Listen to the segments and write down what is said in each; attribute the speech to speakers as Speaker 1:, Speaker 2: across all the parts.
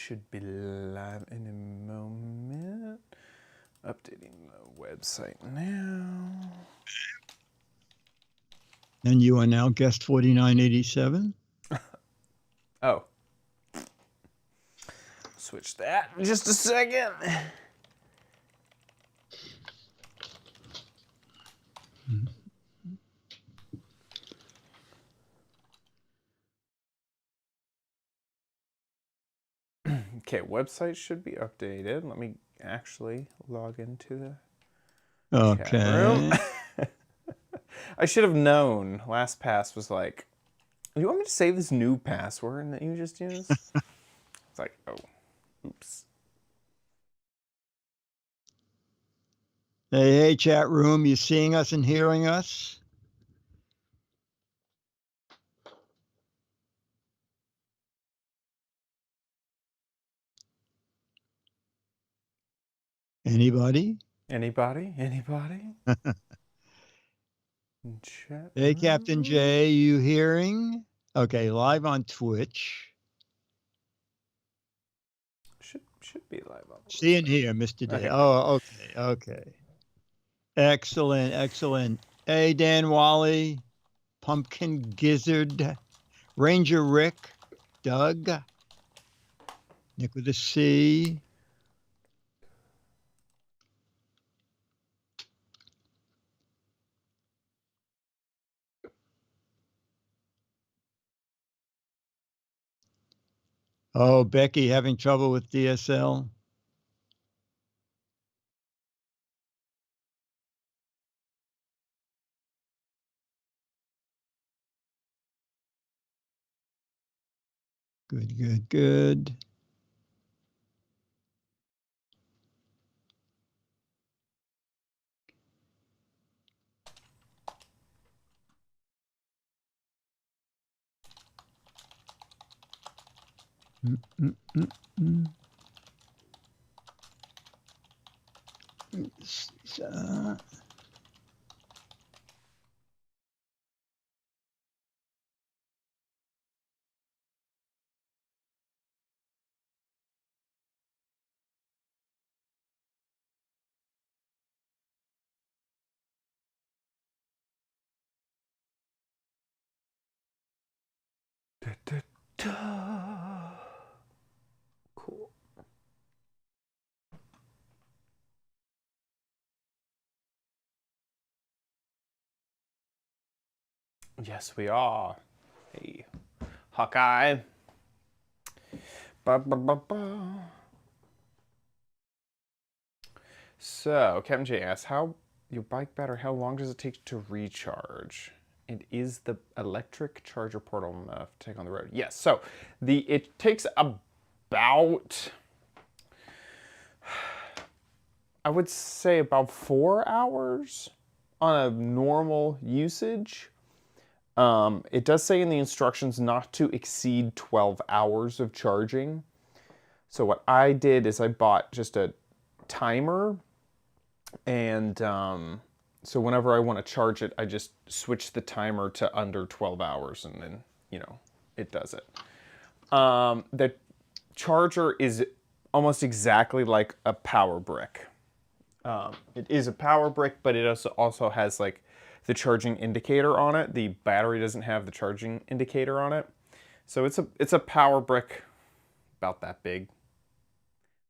Speaker 1: should be live in a moment. Updating the website now.
Speaker 2: And you are now guest 4987.
Speaker 1: Oh. Switch that in just a second. Okay, website should be updated. Let me actually log into the chat room. I should have known. LastPass was like, you want me to save this new password that you just used? It's like, oh, oops.
Speaker 2: Hey, chat room, you seeing us and hearing us? Anybody?
Speaker 1: Anybody? Chat
Speaker 2: Hey,
Speaker 1: room?
Speaker 2: Captain J, you hearing? Okay, live on Twitch.
Speaker 1: Should be live on.
Speaker 2: See and hear, Mr. Day.
Speaker 1: Okay.
Speaker 2: Oh, okay. Excellent. Hey, Dan Wally, Pumpkin Gizzard, Ranger Rick, Doug, Nick with a C. Oh, Becky having trouble with DSL. Good.
Speaker 1: Cool. Yes, we are. Hey, Hawkeye. So, Captain J asks, how your bike battery, how long does it take to recharge? And is the electric charger portable enough to take on the road? Yes, so it takes about, I would say about 4 hours on a normal usage. It does say in the instructions not to exceed 12 hours of charging. So what I did is I bought just a timer, and so whenever I want to charge it, I just switch the timer to under 12 hours, and then, it does it. The charger is almost exactly like a power brick. It is a power brick, but it also has like the charging indicator on it. The battery doesn't have the charging indicator on it. So it's a power brick about that big.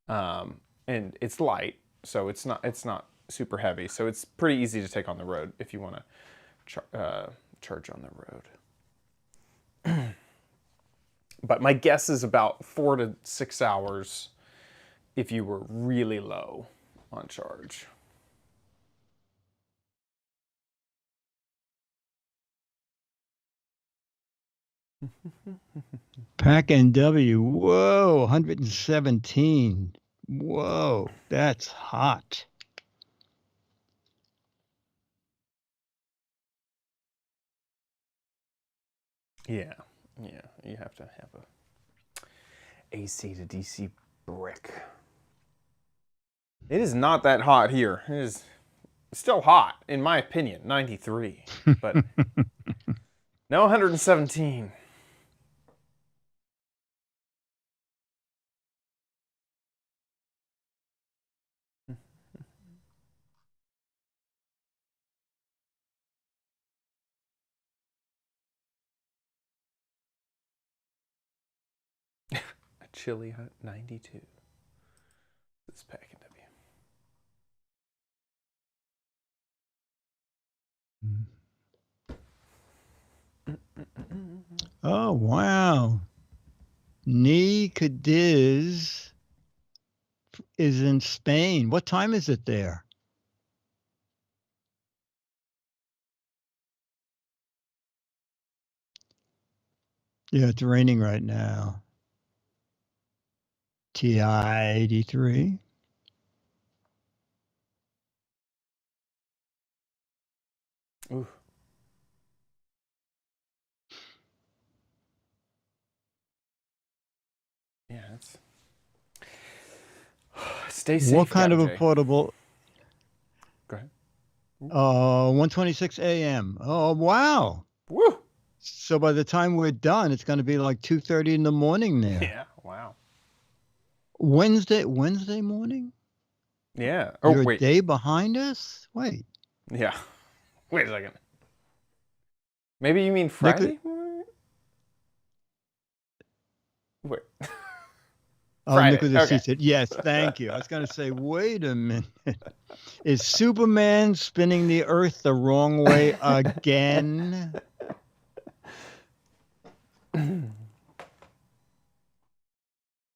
Speaker 1: And it's light, so it's not super heavy. So it's pretty easy to take on the road if you want to charge on the road. But my guess is about 4 to 6 hours if you were really low on charge.
Speaker 2: Pack NW, whoa, 117. Whoa, that's hot.
Speaker 1: Yeah, you have to have a AC to DC brick. It is not that hot here. It is still hot, in my opinion, 93, but no 117. Chili Hut 92. This pack in W.
Speaker 2: Oh, wow. Giz is in Spain. What time is it there? Yeah, it's raining right now. TI 83.
Speaker 1: Ooh. Yeah, it's... Stay safe,
Speaker 2: What kind of a
Speaker 1: Jay.
Speaker 2: portable?
Speaker 1: Go ahead.
Speaker 2: 1:26 a.m. Oh, wow.
Speaker 1: Woo!
Speaker 2: So by the time we're done, it's going to be like 2:30 in the morning there.
Speaker 1: Yeah, wow.
Speaker 2: Wednesday morning?
Speaker 1: Yeah.
Speaker 2: You're
Speaker 1: Oh, wait.
Speaker 2: a day behind us? Wait.
Speaker 1: Yeah. Wait a second. Maybe you mean Friday? Wait. Friday.
Speaker 2: Nicholas
Speaker 1: Okay.
Speaker 2: said, yes, thank you. I was going to say, wait a minute. Is Superman spinning the earth the wrong way again?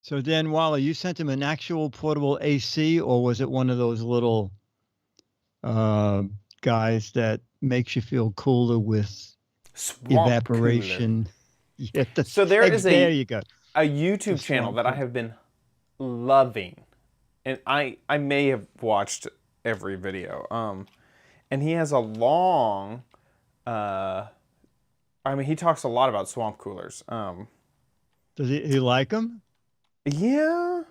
Speaker 2: So Dan Waller, you sent him an actual portable AC, or was it one of those little guys that makes you feel cooler with
Speaker 1: Swamp
Speaker 2: evaporation? Yeah,
Speaker 1: so there
Speaker 2: you go.
Speaker 1: A YouTube channel that I have been loving, and I may have watched every video. And he has a long, I mean, he talks a lot about swamp coolers.
Speaker 2: Does he like them?
Speaker 1: Yeah.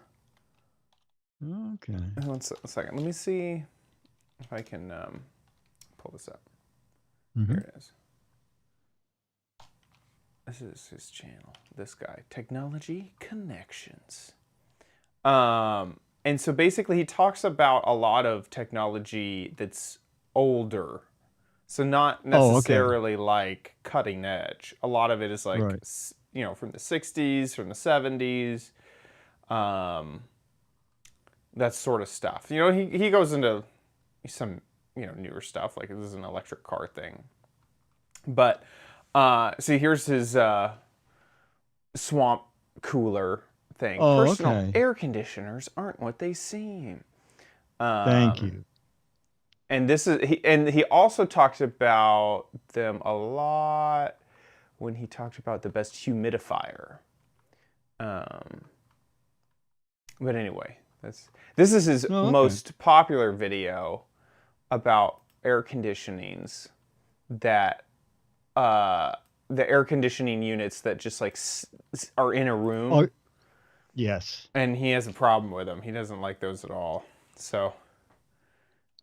Speaker 2: Okay.
Speaker 1: One second. Let me see if I can pull this up.
Speaker 2: Mm-hmm.
Speaker 1: Here it is. This is his channel. This guy, Technology Connections. And so basically he talks about a lot of technology that's older. So not necessarily like cutting edge. A lot of it is like, you know, from the 60s, from the 70s, that sort of stuff. You know, he goes into some, you know, newer stuff, like this is an electric car thing. But, see, here's his swamp cooler thing. Personal air conditioners aren't what they seem.
Speaker 2: Thank you.
Speaker 1: And this is he also talked about them a lot when he talked about the best humidifier. But anyway, this is his most popular video about air conditionings that the air conditioning units that just like are in a room.
Speaker 2: Oh, yes.
Speaker 1: And he has a problem with them. He doesn't like those at all. So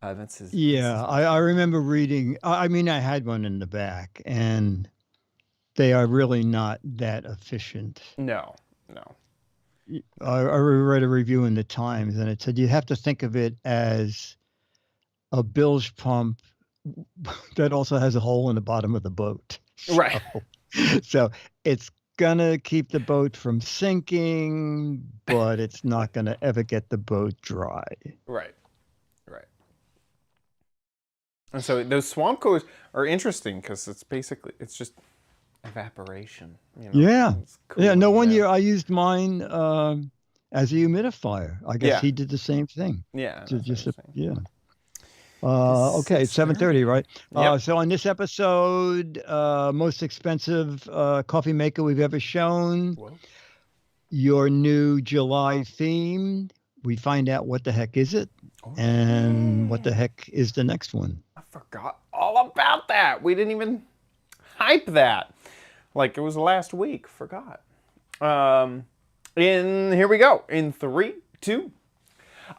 Speaker 1: that's his.
Speaker 2: Yeah, I remember reading. I mean, I had one in the back, and they are really not that efficient.
Speaker 1: No.
Speaker 2: I read a review in the Times, and it said you have to think of it as a bilge pump that also has a hole in the bottom of the boat.
Speaker 1: Right.
Speaker 2: So it's gonna keep the boat from sinking, but it's not gonna ever get the boat dry.
Speaker 1: Right. And so those swamp coolers are interesting because it's just evaporation. You know?
Speaker 2: Yeah. Yeah. No, one year I used mine as a humidifier. I guess he did the same thing.
Speaker 1: Yeah.
Speaker 2: So okay, it's 7:30, right?
Speaker 1: Yep.
Speaker 2: So on this episode, most expensive coffee maker we've ever shown.
Speaker 1: Whoa.
Speaker 2: Your new July theme. We find out what the heck is it, and what the heck is the next one.
Speaker 1: I forgot all about that. We didn't even hype that. Like it was last week. Forgot. Here we go. In 3, 2.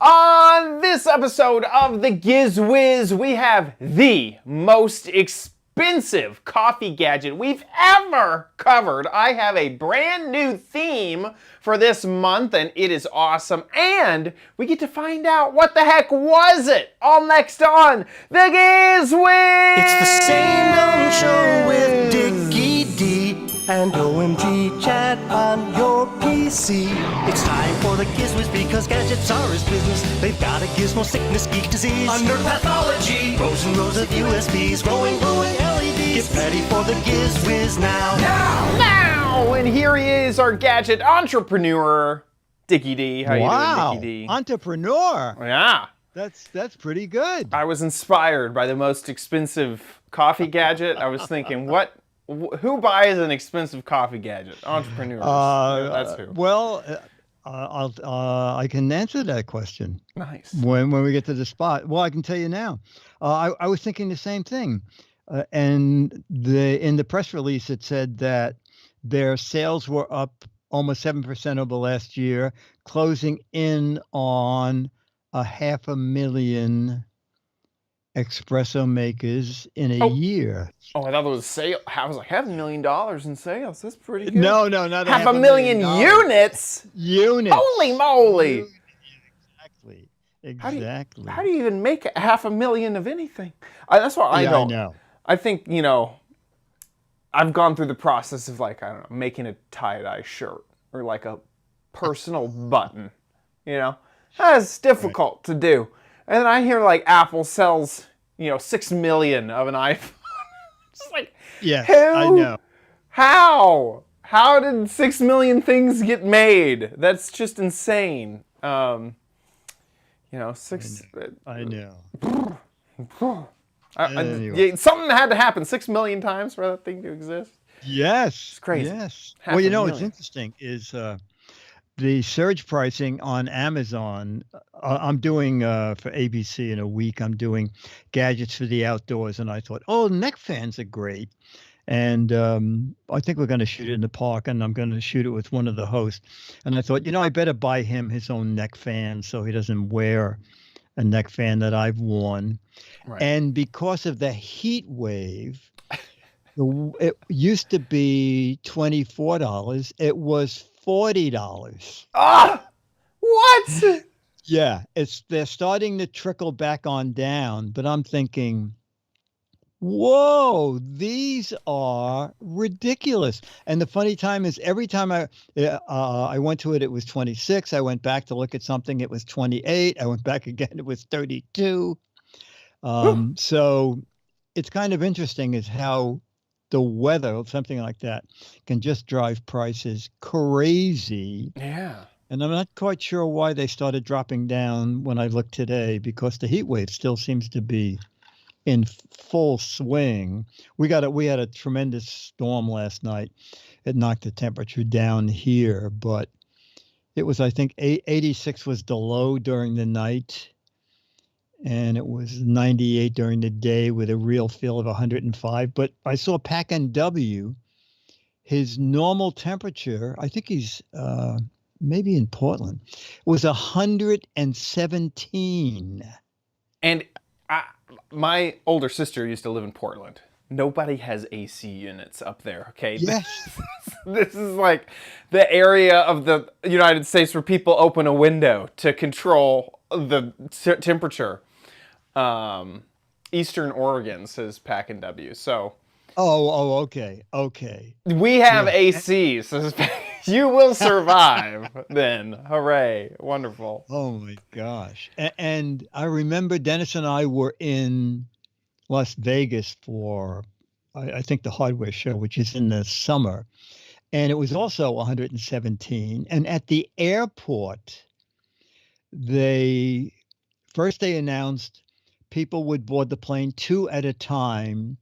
Speaker 1: On this episode of the Giz Wiz, we have the most expensive coffee gadget we've ever covered. I have a brand new theme for this month, and it is awesome. And we get to find out what the heck was it. All next on the Giz Wiz.
Speaker 3: It's the same old show with Dickie D and OMG chat on your PC. PC. It's time for the Giz Wiz because gadgets are his business. They've got a gizmo sickness, geek disease, under pathology, rows and rows of USBs, glowing LEDs. Get ready for the Giz Wiz now.
Speaker 1: Now! And here he is, our gadget entrepreneur, Dickie D. How you doing, Dickie D?
Speaker 2: Entrepreneur.
Speaker 1: Yeah.
Speaker 2: That's pretty good.
Speaker 1: I was inspired by the most expensive coffee gadget. I was thinking, who buys an expensive coffee gadget? Entrepreneurs. That's who.
Speaker 2: Well, I can answer that question.
Speaker 1: Nice.
Speaker 2: When we get to the spot. Well, I can tell you now. I was thinking the same thing, and in the press release it said that their sales were up almost 7% over last year, closing in on 500,000 espresso makers in a year.
Speaker 1: Oh, I thought it was sale. I was like, $500,000 in sales. That's pretty good.
Speaker 2: No, not
Speaker 1: 500,000 units.
Speaker 2: Units.
Speaker 1: Holy moly!
Speaker 2: Exactly.
Speaker 1: How do you even make 500,000 of anything? That's what I don't.
Speaker 2: I know.
Speaker 1: I think I've gone through the process of making a tie-dye shirt or like a personal button. That's difficult to do. And then I hear Apple sells 6 million of an iPhone. It's like,
Speaker 2: yes,
Speaker 1: who?
Speaker 2: I know.
Speaker 1: How did 6 million things get made? That's just insane. Six.
Speaker 2: I know.
Speaker 1: Anyway. Something had to happen 6 million times for that thing to exist.
Speaker 2: Yes,
Speaker 1: it's crazy.
Speaker 2: Yes. Well, what's interesting is the surge pricing on Amazon. I'm doing for ABC in a week. I'm doing gadgets for the outdoors, and I thought, neck fans are great. And I think we're going to shoot it in the park, and I'm going to shoot it with one of the hosts. And I thought, I better buy him his own neck fan so he doesn't wear a neck fan that I've worn. Right. And because of the heat wave, it used to be $24. It was $40.
Speaker 1: Ah, what?
Speaker 2: Yeah, they're starting to trickle back on down, but I'm thinking, whoa, these are ridiculous. And the funny time is every time I went to it, it was 26. I went back to look at something, it was 28. I went back again, it was 32. So it's kind of interesting is how the weather, something like that, can just drive prices crazy.
Speaker 1: Yeah.
Speaker 2: And I'm not quite sure why they started dropping down when I looked today, because the heat wave still seems to be in full swing. We had a tremendous storm last night. It knocked the temperature down here, but it was, I think, 86 was the low during the night, and it was 98 during the day with a real feel of 105. But I saw Pack and W, his normal temperature, I think he's maybe in Portland, was 117.
Speaker 1: And my older sister used to live in Portland. Nobody has AC units up there, okay?
Speaker 2: Yes.
Speaker 1: This is like the area of the United States where people open a window to control the temperature. Eastern Oregon, says Pack and W. So.
Speaker 2: Okay.
Speaker 1: We have AC, says you will survive then. Hooray. Wonderful.
Speaker 2: Oh my gosh. And I remember Dennis and I were in Las Vegas for, I think, the hardware show, which is in the summer. And it was also 117. And at the airport, they announced people would board the plane 2 at a time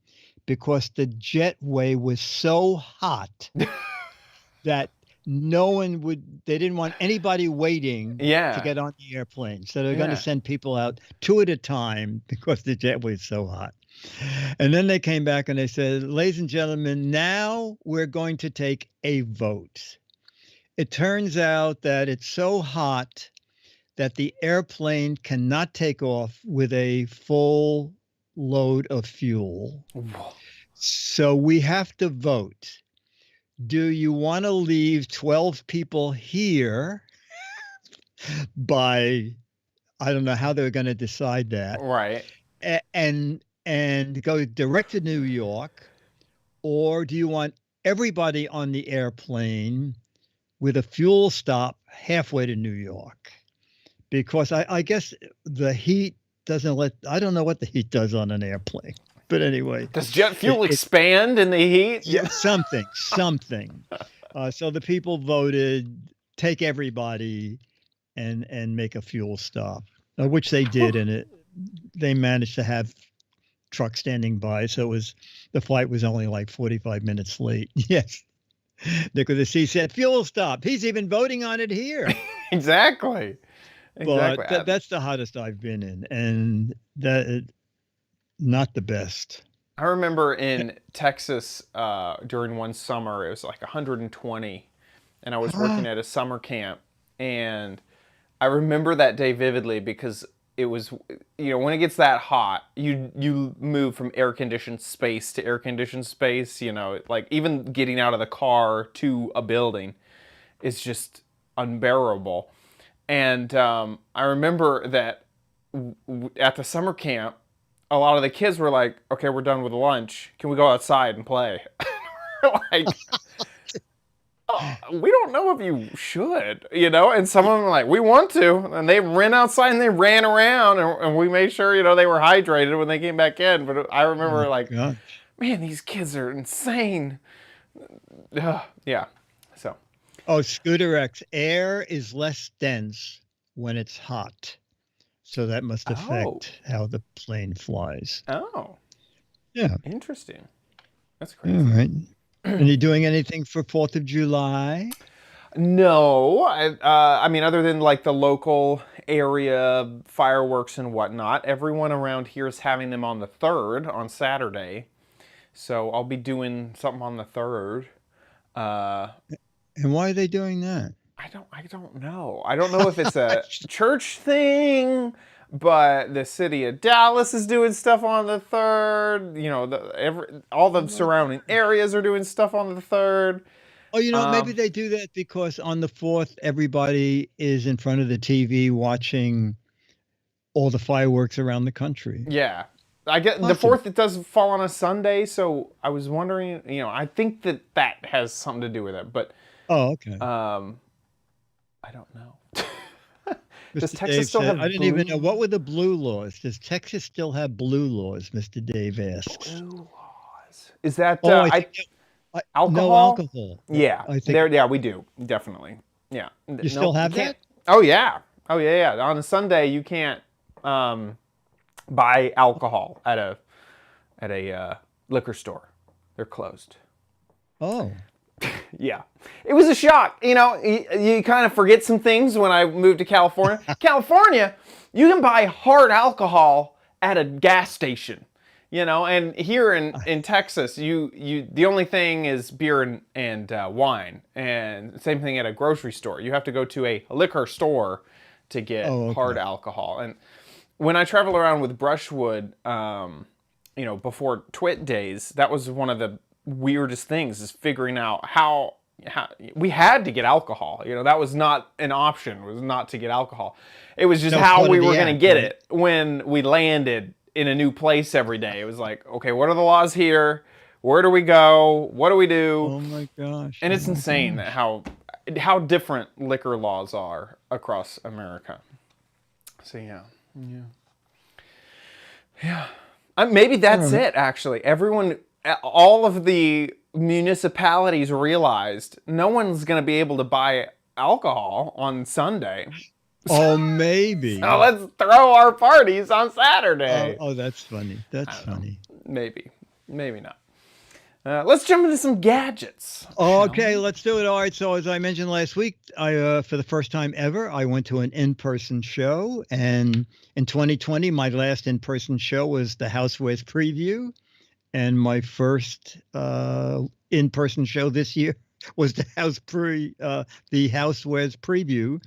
Speaker 2: because the jetway was so hot that they didn't want anybody waiting to get on the airplane. So they're going to send people out 2 at a time because the jetway is so hot. And then they came back and they said, ladies and gentlemen, now we're going to take a vote. It turns out that it's so hot that the airplane cannot take off with a full load of fuel. So we have to vote. Do you want to leave 12 people here by, I don't know how they're going to decide that.
Speaker 1: Right.
Speaker 2: And go direct to New York, or do you want everybody on the airplane with a fuel stop halfway to New York, because I guess the heat doesn't I don't know what the heat does on an airplane. But anyway.
Speaker 1: Does jet fuel expand in the heat?
Speaker 2: Yeah, something. So the people voted, take everybody and make a fuel stop, which they did. And they managed to have trucks standing by. So the flight was only like 45 minutes late. Yes. Nicholas C. said, fuel stop. He's even voting on it here.
Speaker 1: Exactly.
Speaker 2: But that's the hottest I've been in. And not the best.
Speaker 1: I remember in Texas during one summer, it was like 120, and I was working at a summer camp, and I remember that day vividly because it was, when it gets that hot, you move from air-conditioned space to air-conditioned space, like even getting out of the car to a building is just unbearable. And I remember that at the summer camp, a lot of the kids were like, okay, we're done with lunch. Can we go outside and play? Like, oh, we don't know if you should, and some of them were like, we want to. And they ran outside and they ran around and we made sure, they were hydrated when they came back in. But I remember man, these kids are insane. Yeah. So.
Speaker 2: Oh, Scooter X, air is less dense when it's hot. So that must affect how the plane flies.
Speaker 1: Oh.
Speaker 2: Yeah.
Speaker 1: Interesting. That's crazy.
Speaker 2: All right. Are you doing anything for 4th of July?
Speaker 1: No. I mean, other than like the local area fireworks and whatnot, everyone around here is having them on the 3rd, on Saturday. So I'll be doing something on the 3rd.
Speaker 2: And why are they doing that?
Speaker 1: I don't know. I don't know if it's a church thing, but the city of Dallas is doing stuff on the 3rd. All the surrounding areas are doing stuff on the 3rd.
Speaker 2: Oh, maybe they do that because on the 4th, everybody is in front of the TV watching all the fireworks around the country.
Speaker 1: Yeah. I get the 4th, it does fall on a Sunday, so I was wondering, I think that has something to do with it, but
Speaker 2: oh, okay.
Speaker 1: I don't know.
Speaker 2: Does Texas still have? I didn't even know, what were the blue laws. Does Texas still have blue laws? Mr. Dave asks.
Speaker 1: Blue laws. Is that
Speaker 2: alcohol? No alcohol.
Speaker 1: Yeah, I think yeah, we do definitely. Yeah.
Speaker 2: You still have that?
Speaker 1: Oh yeah. On a Sunday, you can't buy alcohol at a liquor store. They're closed.
Speaker 2: Oh.
Speaker 1: Yeah. It was a shock. You kind of forget some things when I moved to California. California, you can buy hard alcohol at a gas station, and here in Texas, the only thing is beer and wine, and same thing at a grocery store. You have to go to a liquor store to get hard alcohol. And when I travel around with Brushwood, before Twit days, that was one of the weirdest things, is figuring out how we had to get alcohol. That was not an option. It was not to get alcohol. It was just how we were going to get it when we landed in a new place every day. It was like, okay, what are the laws here? Where do we go? What do we do?
Speaker 2: Oh my gosh.
Speaker 1: And it's insane how different liquor laws are across America. So yeah. Maybe that's it, actually. All of the municipalities realized no one's going to be able to buy alcohol on Sunday.
Speaker 2: Oh, maybe.
Speaker 1: So let's throw our parties on Saturday.
Speaker 2: Oh, that's funny. That's funny.
Speaker 1: Maybe not. Let's jump into some gadgets.
Speaker 2: Okay, let's do it. All right. So as I mentioned last week, I for the first time ever, I went to an in-person show. And in 2020, my last in-person show was the Housewares Preview. And my first in-person show this year was the Housewares Preview,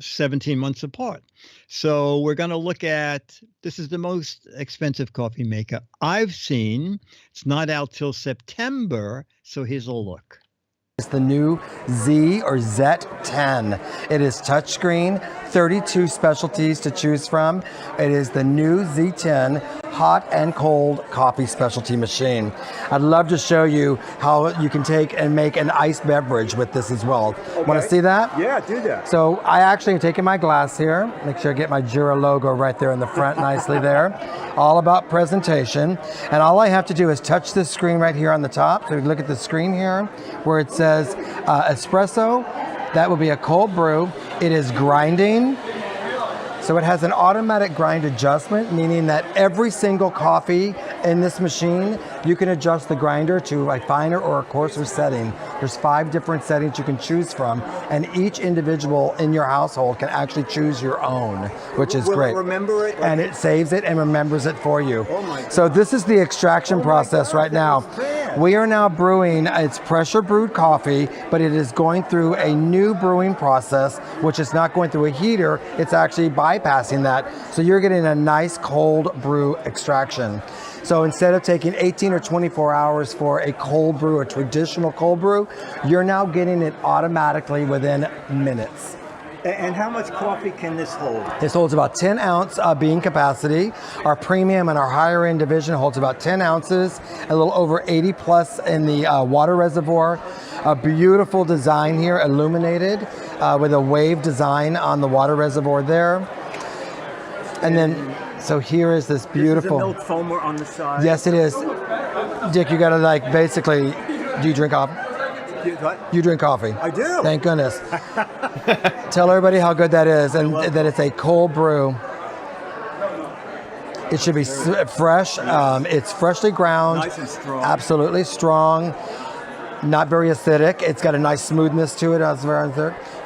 Speaker 2: 17 months apart. So we're going to look at, this is the most expensive coffee maker I've seen. It's not out till September, so here's a look.
Speaker 4: It's the new Z or Z10. It is touchscreen, 32 specialties to choose from. It is the new Z10 hot and cold coffee specialty machine. I'd love to show you how you can take and make an iced beverage with this as well. Want to see that?
Speaker 5: Yeah, do that.
Speaker 4: So I actually am taking my glass here. Make sure I get my Jura logo right there in the front nicely there. All about presentation. And all I have to do is touch this screen right here on the top. So we look at the screen here where it says espresso. That will be a cold brew. It is grinding. So it has an automatic grind adjustment, meaning that every single coffee in this machine, you can adjust the grinder to a finer or a coarser setting. There's 5 different settings you can choose from, and each individual in your household can actually choose your own, which is great.
Speaker 5: Remember it?
Speaker 4: And it saves it and remembers it for you.
Speaker 5: Oh my God.
Speaker 4: So this is the extraction process right now. We are now brewing, it's pressure brewed coffee, but it is going through a new brewing process, which is not going through a heater, it's actually bypassing that. So you're getting a nice cold brew extraction. So instead of taking 18 or 24 hours for a cold brew, a traditional cold brew, you're now getting it automatically within minutes.
Speaker 5: And how much coffee can this hold?
Speaker 4: This holds about 10 ounce bean capacity. Our premium and our higher end division holds about 10 ounces, a little over 80 plus in the water reservoir. A beautiful design here, illuminated with a wave design on the water reservoir there. And then, so here is this beautiful.
Speaker 5: This is a milk foamer on the side.
Speaker 4: Yes, it is. Dick, you gotta like basically, do you drink coffee?
Speaker 5: What?
Speaker 4: You drink coffee.
Speaker 5: I do.
Speaker 4: Thank goodness. Tell everybody how good that is, and that it's a cold brew. It should be fresh. It's freshly ground.
Speaker 5: Nice and strong.
Speaker 4: Absolutely strong. Not very acidic. It's got a nice smoothness to it.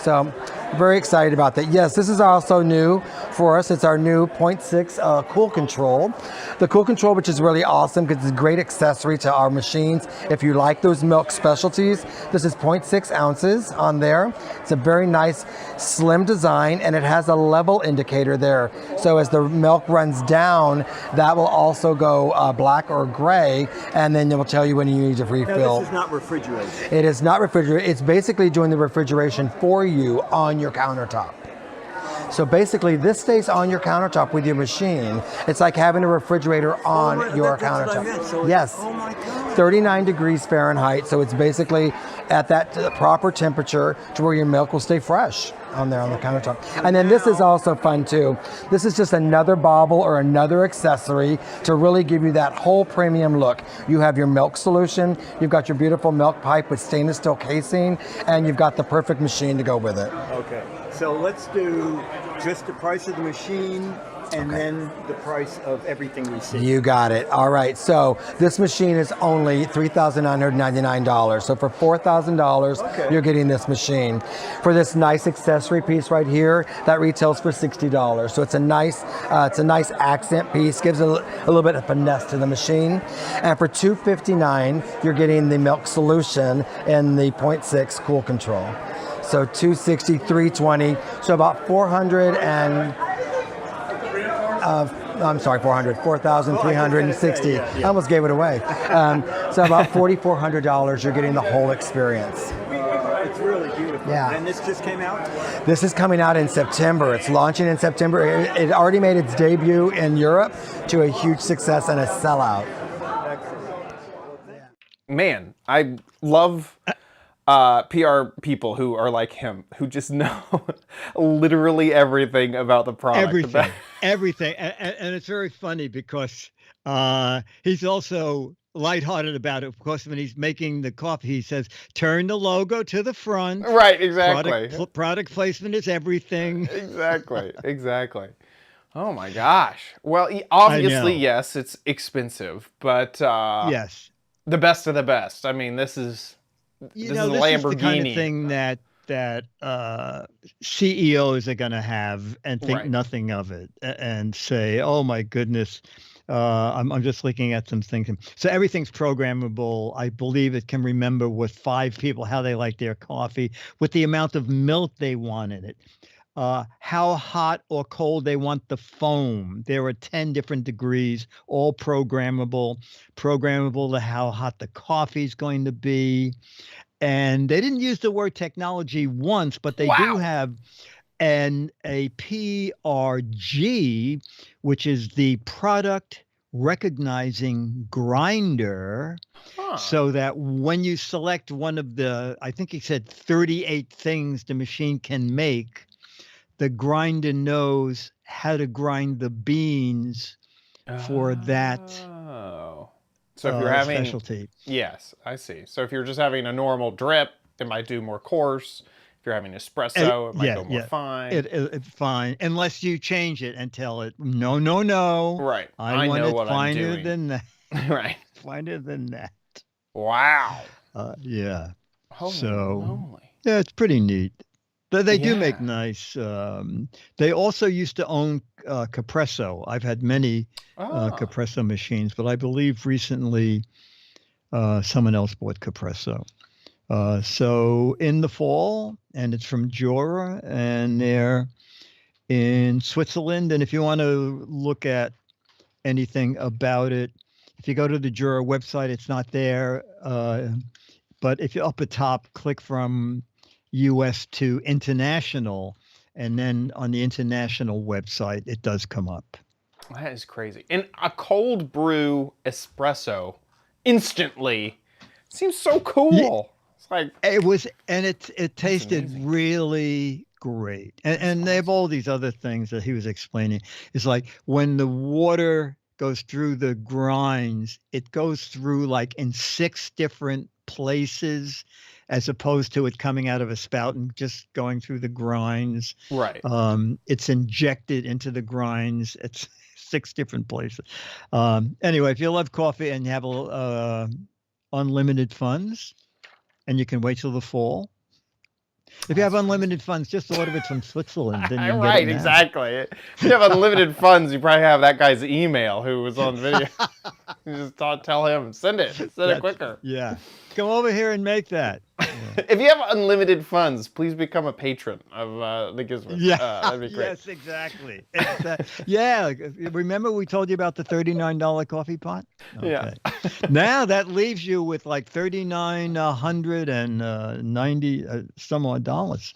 Speaker 4: So very excited about that. Yes, this is also new for us. It's our new 0.6 cool control. The cool control, which is really awesome because it's a great accessory to our machines. If you like those milk specialties, this is 0.6 ounces on there. It's a very nice slim design, and it has a level indicator there. So as the milk runs down, that will also go black or gray, and then it will tell you when you need to refill.
Speaker 5: Now, this is not refrigerated.
Speaker 4: It is not refrigerated. It's basically doing the refrigeration for you on your countertop. So basically, this stays on your countertop with your machine. It's like having a refrigerator on your
Speaker 5: That's what I
Speaker 4: countertop.
Speaker 5: meant. So
Speaker 4: Yes.
Speaker 5: Oh my God.
Speaker 4: 39 degrees Fahrenheit, so it's basically at that proper temperature to where your milk will stay fresh on there on the countertop. And then this is also fun too. This is just another bauble or another accessory to really give you that whole premium look. You have your milk solution, you've got your beautiful milk pipe with stainless steel casing, and you've got the perfect machine to go with it.
Speaker 5: Okay. So let's do just the price of the machine and then the price of everything we see.
Speaker 4: You got it. All right. So this machine is only $3,999. So for $4,000,
Speaker 5: Okay.
Speaker 4: you're getting this machine. For this nice accessory piece right here, that retails for $60. So it's a nice accent piece. Gives a little bit of finesse to the machine. And for $259, you're getting the milk solution in the 0.6 cool control. So $260, $320. So about $4,360.
Speaker 5: Yeah.
Speaker 4: I almost gave it away. So about $4,400, you're getting the whole experience.
Speaker 5: It's really beautiful.
Speaker 4: Yeah.
Speaker 5: And this just came out?
Speaker 4: This is coming out in September. It's launching in September. It already made its debut in Europe to a huge success and a sellout.
Speaker 1: Man, I love PR people who are like him, who just know literally everything about the product.
Speaker 2: Everything. And it's very funny because he's also lighthearted about it. Of course, when he's making the coffee, he says, turn the logo to the front.
Speaker 1: Right, exactly.
Speaker 2: Product placement is everything.
Speaker 1: Exactly. Oh my gosh. Well, obviously, yes, it's expensive, but
Speaker 2: yes,
Speaker 1: the best of the best. I mean, this is a Lamborghini.
Speaker 2: Is the kind of thing that CEOs are going to have and think nothing of it and say, oh my goodness, I'm just looking at some things. So everything's programmable. I believe it can remember with 5 people how they like their coffee, with the amount of milk they want in it, how hot or cold they want the foam. There are 10 different degrees, all programmable to how hot the coffee is going to be. And they didn't use the word technology once, but they do have a PRG, which is the product recognizing grinder, so that when you select one of the, I think he said 38 things the machine can make, the grinder knows how to grind the beans for that
Speaker 1: so if you're having
Speaker 2: specialty.
Speaker 1: Yes, I see. So if you're just having a normal drip, it might do more coarse. If you're having espresso, it might go more fine.
Speaker 2: It's fine, unless you change it and tell it, no.
Speaker 1: Right.
Speaker 2: I want
Speaker 1: know
Speaker 2: it
Speaker 1: what
Speaker 2: finer
Speaker 1: I'm doing.
Speaker 2: than that.
Speaker 1: Right.
Speaker 2: Finer than that.
Speaker 1: Wow.
Speaker 2: Yeah.
Speaker 1: Holy moly.
Speaker 2: Yeah, it's pretty neat. They do make nice. They also used to own Capresso. I've had many Capresso machines, but I believe recently someone else bought Capresso. So in the fall, and it's from Jura, and they're in Switzerland. And if you want to look at anything about it, if you go to the Jura website, it's not there. But if you're up at top, click from US to international, and then on the international website, it does come up.
Speaker 1: That is crazy. And a cold brew espresso instantly seems so cool.
Speaker 2: Yeah.
Speaker 1: It's like
Speaker 2: it was, and it tasted really great. And they have all these other things that he was explaining. It's like when the water goes through the grinds, it goes through like in 6 different places, as opposed to it coming out of a spout and just going through the grinds.
Speaker 1: Right.
Speaker 2: It's injected into the grinds. It's 6 different places. Anyway, if you love coffee and you have unlimited funds, and you can wait till the fall. If you have unlimited funds, just order it from Switzerland. Then you can
Speaker 1: right,
Speaker 2: get it now.
Speaker 1: exactly. If you have unlimited funds, you probably have that guy's email who was on video. You just tell him, send it quicker.
Speaker 2: Yeah. Come over here and make that. Yeah.
Speaker 1: If you have unlimited funds, please become a patron of the Giz Wiz.
Speaker 2: Yeah.
Speaker 1: That'd be great.
Speaker 2: Yes, exactly. Yeah. Remember we told you about the $39 coffee pot? Okay.
Speaker 1: Yeah.
Speaker 2: Now that leaves you with like $3,990 some odd dollars.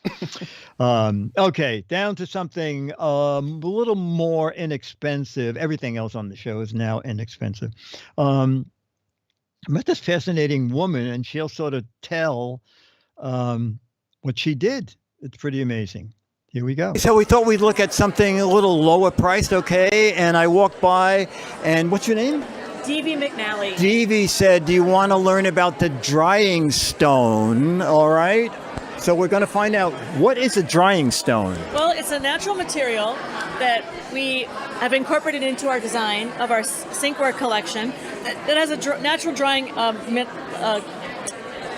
Speaker 2: Okay, down to something a little more inexpensive. Everything else on the show is now inexpensive. I met this fascinating woman, and she'll sort of tell what she did. It's pretty amazing. Here we go.
Speaker 5: So we thought we'd look at something a little lower priced, okay? And I walked by, and what's your name?
Speaker 6: D.V. McNally.
Speaker 5: D.V. said, do you want to learn about the drying stone, all right? So we're going to find out, what is a drying stone?
Speaker 6: Well, it's a natural material that we have incorporated into our design of our sinkware collection that has a natural drying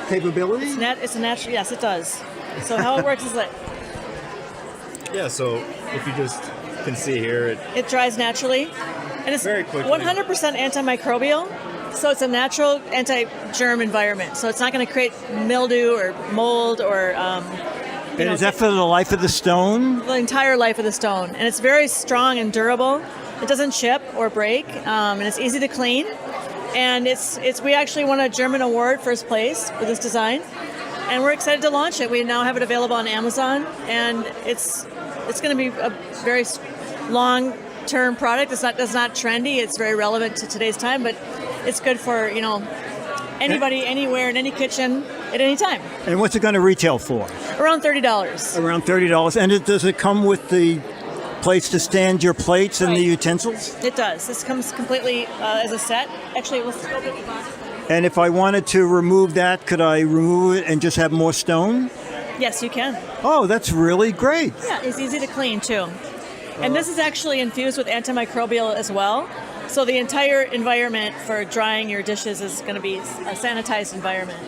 Speaker 5: Capability?
Speaker 6: It's a natural, yes, it does. So how it works is that
Speaker 7: yeah, so if you just can see here,
Speaker 6: it dries naturally, and it's
Speaker 7: very quickly.
Speaker 6: 100% antimicrobial. So it's a natural anti-germ environment. So it's not going to create mildew or mold or.
Speaker 5: And is that for the life of the stone?
Speaker 6: The entire life of the stone, and it's very strong and durable. It doesn't chip or break, and it's easy to clean. And we actually won a German award, first place, for this design, and we're excited to launch it. We now have it available on Amazon, and it's going to be a very long-term product. It's not trendy. It's very relevant to today's time, but it's good for anybody, anywhere, in any kitchen, at any time.
Speaker 5: And what's it going to retail for?
Speaker 6: Around $30.
Speaker 5: Around $30. And does it come with the place to stand your plates and the utensils?
Speaker 6: It does. This comes completely as a set. Actually, let's go get the box.
Speaker 5: And if I wanted to remove that, could I remove it and just have more stone?
Speaker 6: Yes, you can.
Speaker 5: Oh, that's really great.
Speaker 6: Yeah, it's easy to clean too. And this is actually infused with antimicrobial as well. So the entire environment for drying your dishes is going to be a sanitized environment.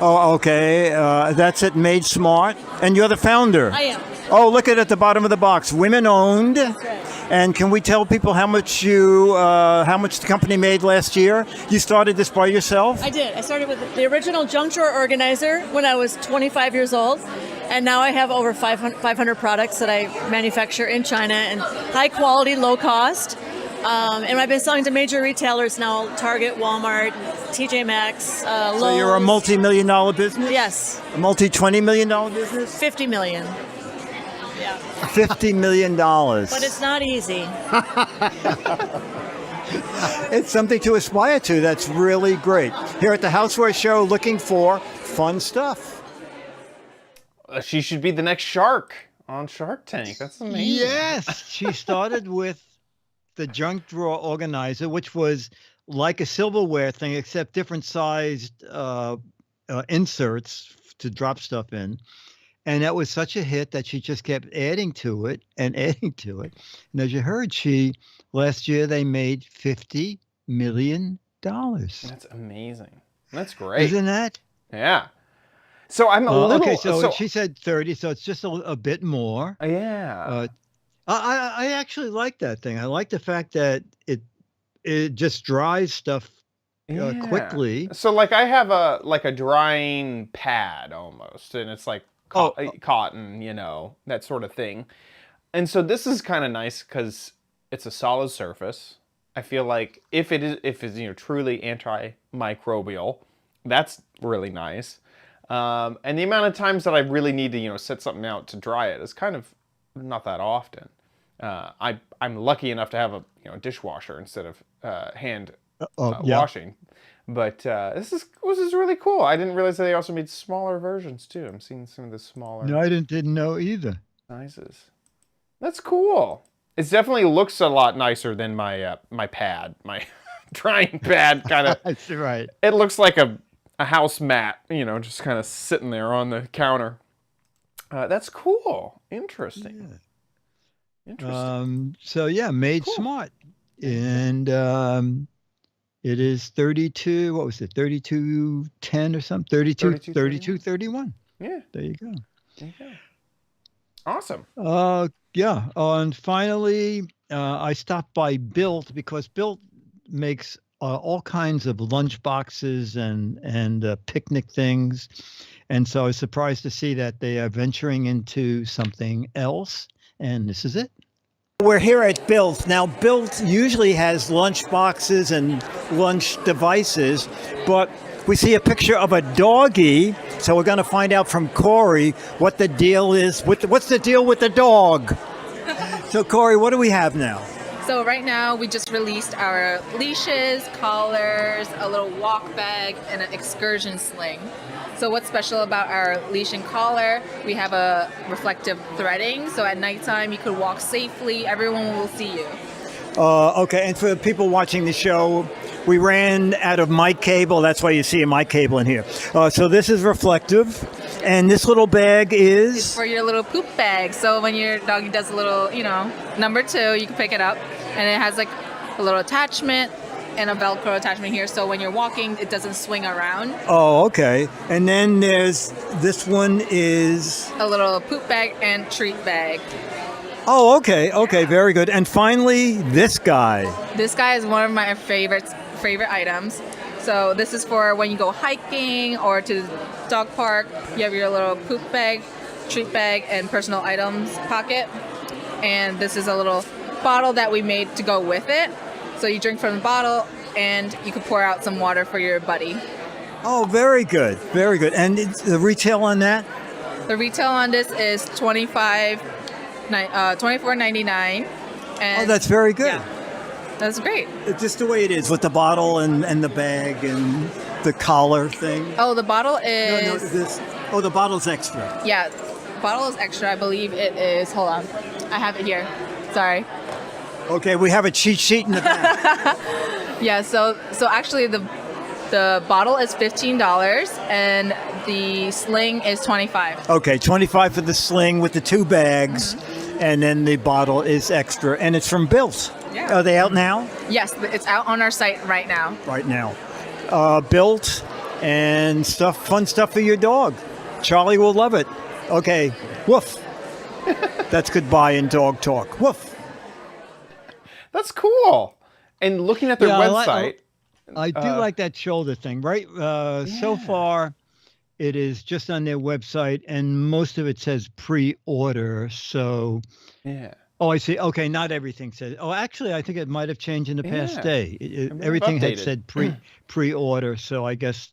Speaker 5: Oh, okay. That's at Made Smart. And you're the founder.
Speaker 6: I am.
Speaker 5: Oh, look at the bottom of the box. Women owned.
Speaker 6: That's right.
Speaker 5: And can we tell people how much the company made last year? You started this by yourself?
Speaker 6: I did. I started with the original junk drawer organizer when I was 25 years old. And now I have over 500 products that I manufacture in China, and high quality, low cost. And I've been selling to major retailers now: Target, Walmart, TJ Maxx, Lowe's.
Speaker 5: So you're a multi-million-dollar business?
Speaker 6: Yes.
Speaker 5: A multi-$20 million business?
Speaker 6: 50 million. Yeah.
Speaker 5: $50 million.
Speaker 6: But it's not easy.
Speaker 5: It's something to aspire to. That's really great. Here at the Houseware Show, looking for fun stuff.
Speaker 1: She should be the next shark on Shark Tank. That's amazing.
Speaker 2: Yes, she started with the junk drawer organizer, which was like a silverware thing, except different sized inserts to drop stuff in. And that was such a hit that she just kept adding to it and adding to it. And as you heard, last year they made $50 million.
Speaker 1: That's amazing. That's great.
Speaker 2: Isn't that?
Speaker 1: Yeah. So I'm a little.
Speaker 2: Okay, so she said 30, so it's just a bit more.
Speaker 1: Yeah.
Speaker 2: I actually like that thing. I like the fact that it just dries stuff quickly.
Speaker 1: So like I have a drying pad almost, and it's like cotton, that sort of thing. And so this is kind of nice because it's a solid surface. I feel like if it's truly antimicrobial, that's really nice. And the amount of times that I really need to set something out to dry it is kind of not that often. I'm lucky enough to have a dishwasher instead of hand washing. But this is really cool. I didn't realize that they also made smaller versions too. I'm seeing some of the smaller.
Speaker 2: No, I didn't know either.
Speaker 1: Sizes. That's cool. It definitely looks a lot nicer than my my pad, my drying pad kind of.
Speaker 2: That's right.
Speaker 1: It looks like a house mat, just kind of sitting there on the counter. That's cool. Interesting.
Speaker 2: Yeah.
Speaker 1: Interesting.
Speaker 2: So yeah, made smart, and it is 32. What was it? 32.10 or something? 32.31.
Speaker 1: Yeah.
Speaker 2: There you go.
Speaker 1: There you go. Awesome.
Speaker 2: Yeah. And finally, I stopped by Built because Built makes all kinds of lunch boxes and picnic things. And so I was surprised to see that they are venturing into something else. And this is it.
Speaker 5: We're here at Built. Now, Built usually has lunch boxes and lunch devices, but we see a picture of a doggy. So we're going to find out from Corey what the deal is. What's the deal with the dog? So, Corey, what do we have now?
Speaker 8: So right now we just released our leashes, collars, a little walk bag, and an excursion sling. So what's special about our leash and collar, we have a reflective threading, so at nighttime you could walk safely, everyone will see you.
Speaker 5: Okay, and for the people watching the show, we ran out of mic cable, that's why you see a mic cable in here. So this is reflective, and this little bag is?
Speaker 8: It's for your little poop bag, so when your doggy does a little, number 2, you can pick it up, and it has like a little attachment, and a Velcro attachment here, so when you're walking, it doesn't swing around.
Speaker 5: Oh, okay. And then this one is?
Speaker 8: A little poop bag and treat bag.
Speaker 5: Oh, okay. Okay, very good. And finally, this guy.
Speaker 8: This guy is one of my favorite items. So this is for when you go hiking or to the dog park. You have your little poop bag, treat bag, and personal items pocket. And this is a little bottle that we made to go with it. So you drink from the bottle, and you can pour out some water for your buddy.
Speaker 5: Oh, very good, very good. And the retail on that?
Speaker 8: The retail on this is $24.99.
Speaker 5: Oh, that's very good.
Speaker 8: Yeah, that's great.
Speaker 5: It's just the way it is with the bottle and the bag and the collar thing.
Speaker 8: Oh, the bottle is.
Speaker 5: The bottle's extra.
Speaker 8: Yeah, the bottle is extra. I believe it is. Hold on, I have it here. Sorry.
Speaker 5: Okay, we have a cheat sheet in the back.
Speaker 8: Yeah, so actually the bottle is $15 and the sling is $25.
Speaker 5: Okay, $25 for the sling with the 2 bags, and then the bottle is extra, and it's from Built.
Speaker 8: Yeah.
Speaker 5: Are they out now?
Speaker 8: Yes, it's out on our site right now.
Speaker 5: Right now. Built and fun stuff for your dog. Charlie will love it. Okay, woof. That's goodbye in dog talk. Woof.
Speaker 1: That's cool. And looking at their website.
Speaker 2: I do like that shoulder thing, right? So far, it is just on their website, and most of it says pre-order. So,
Speaker 1: yeah.
Speaker 2: Oh, I see. Okay, not everything says. Oh, actually, I think it might have changed in the past day. Everything had said pre-order, so I guess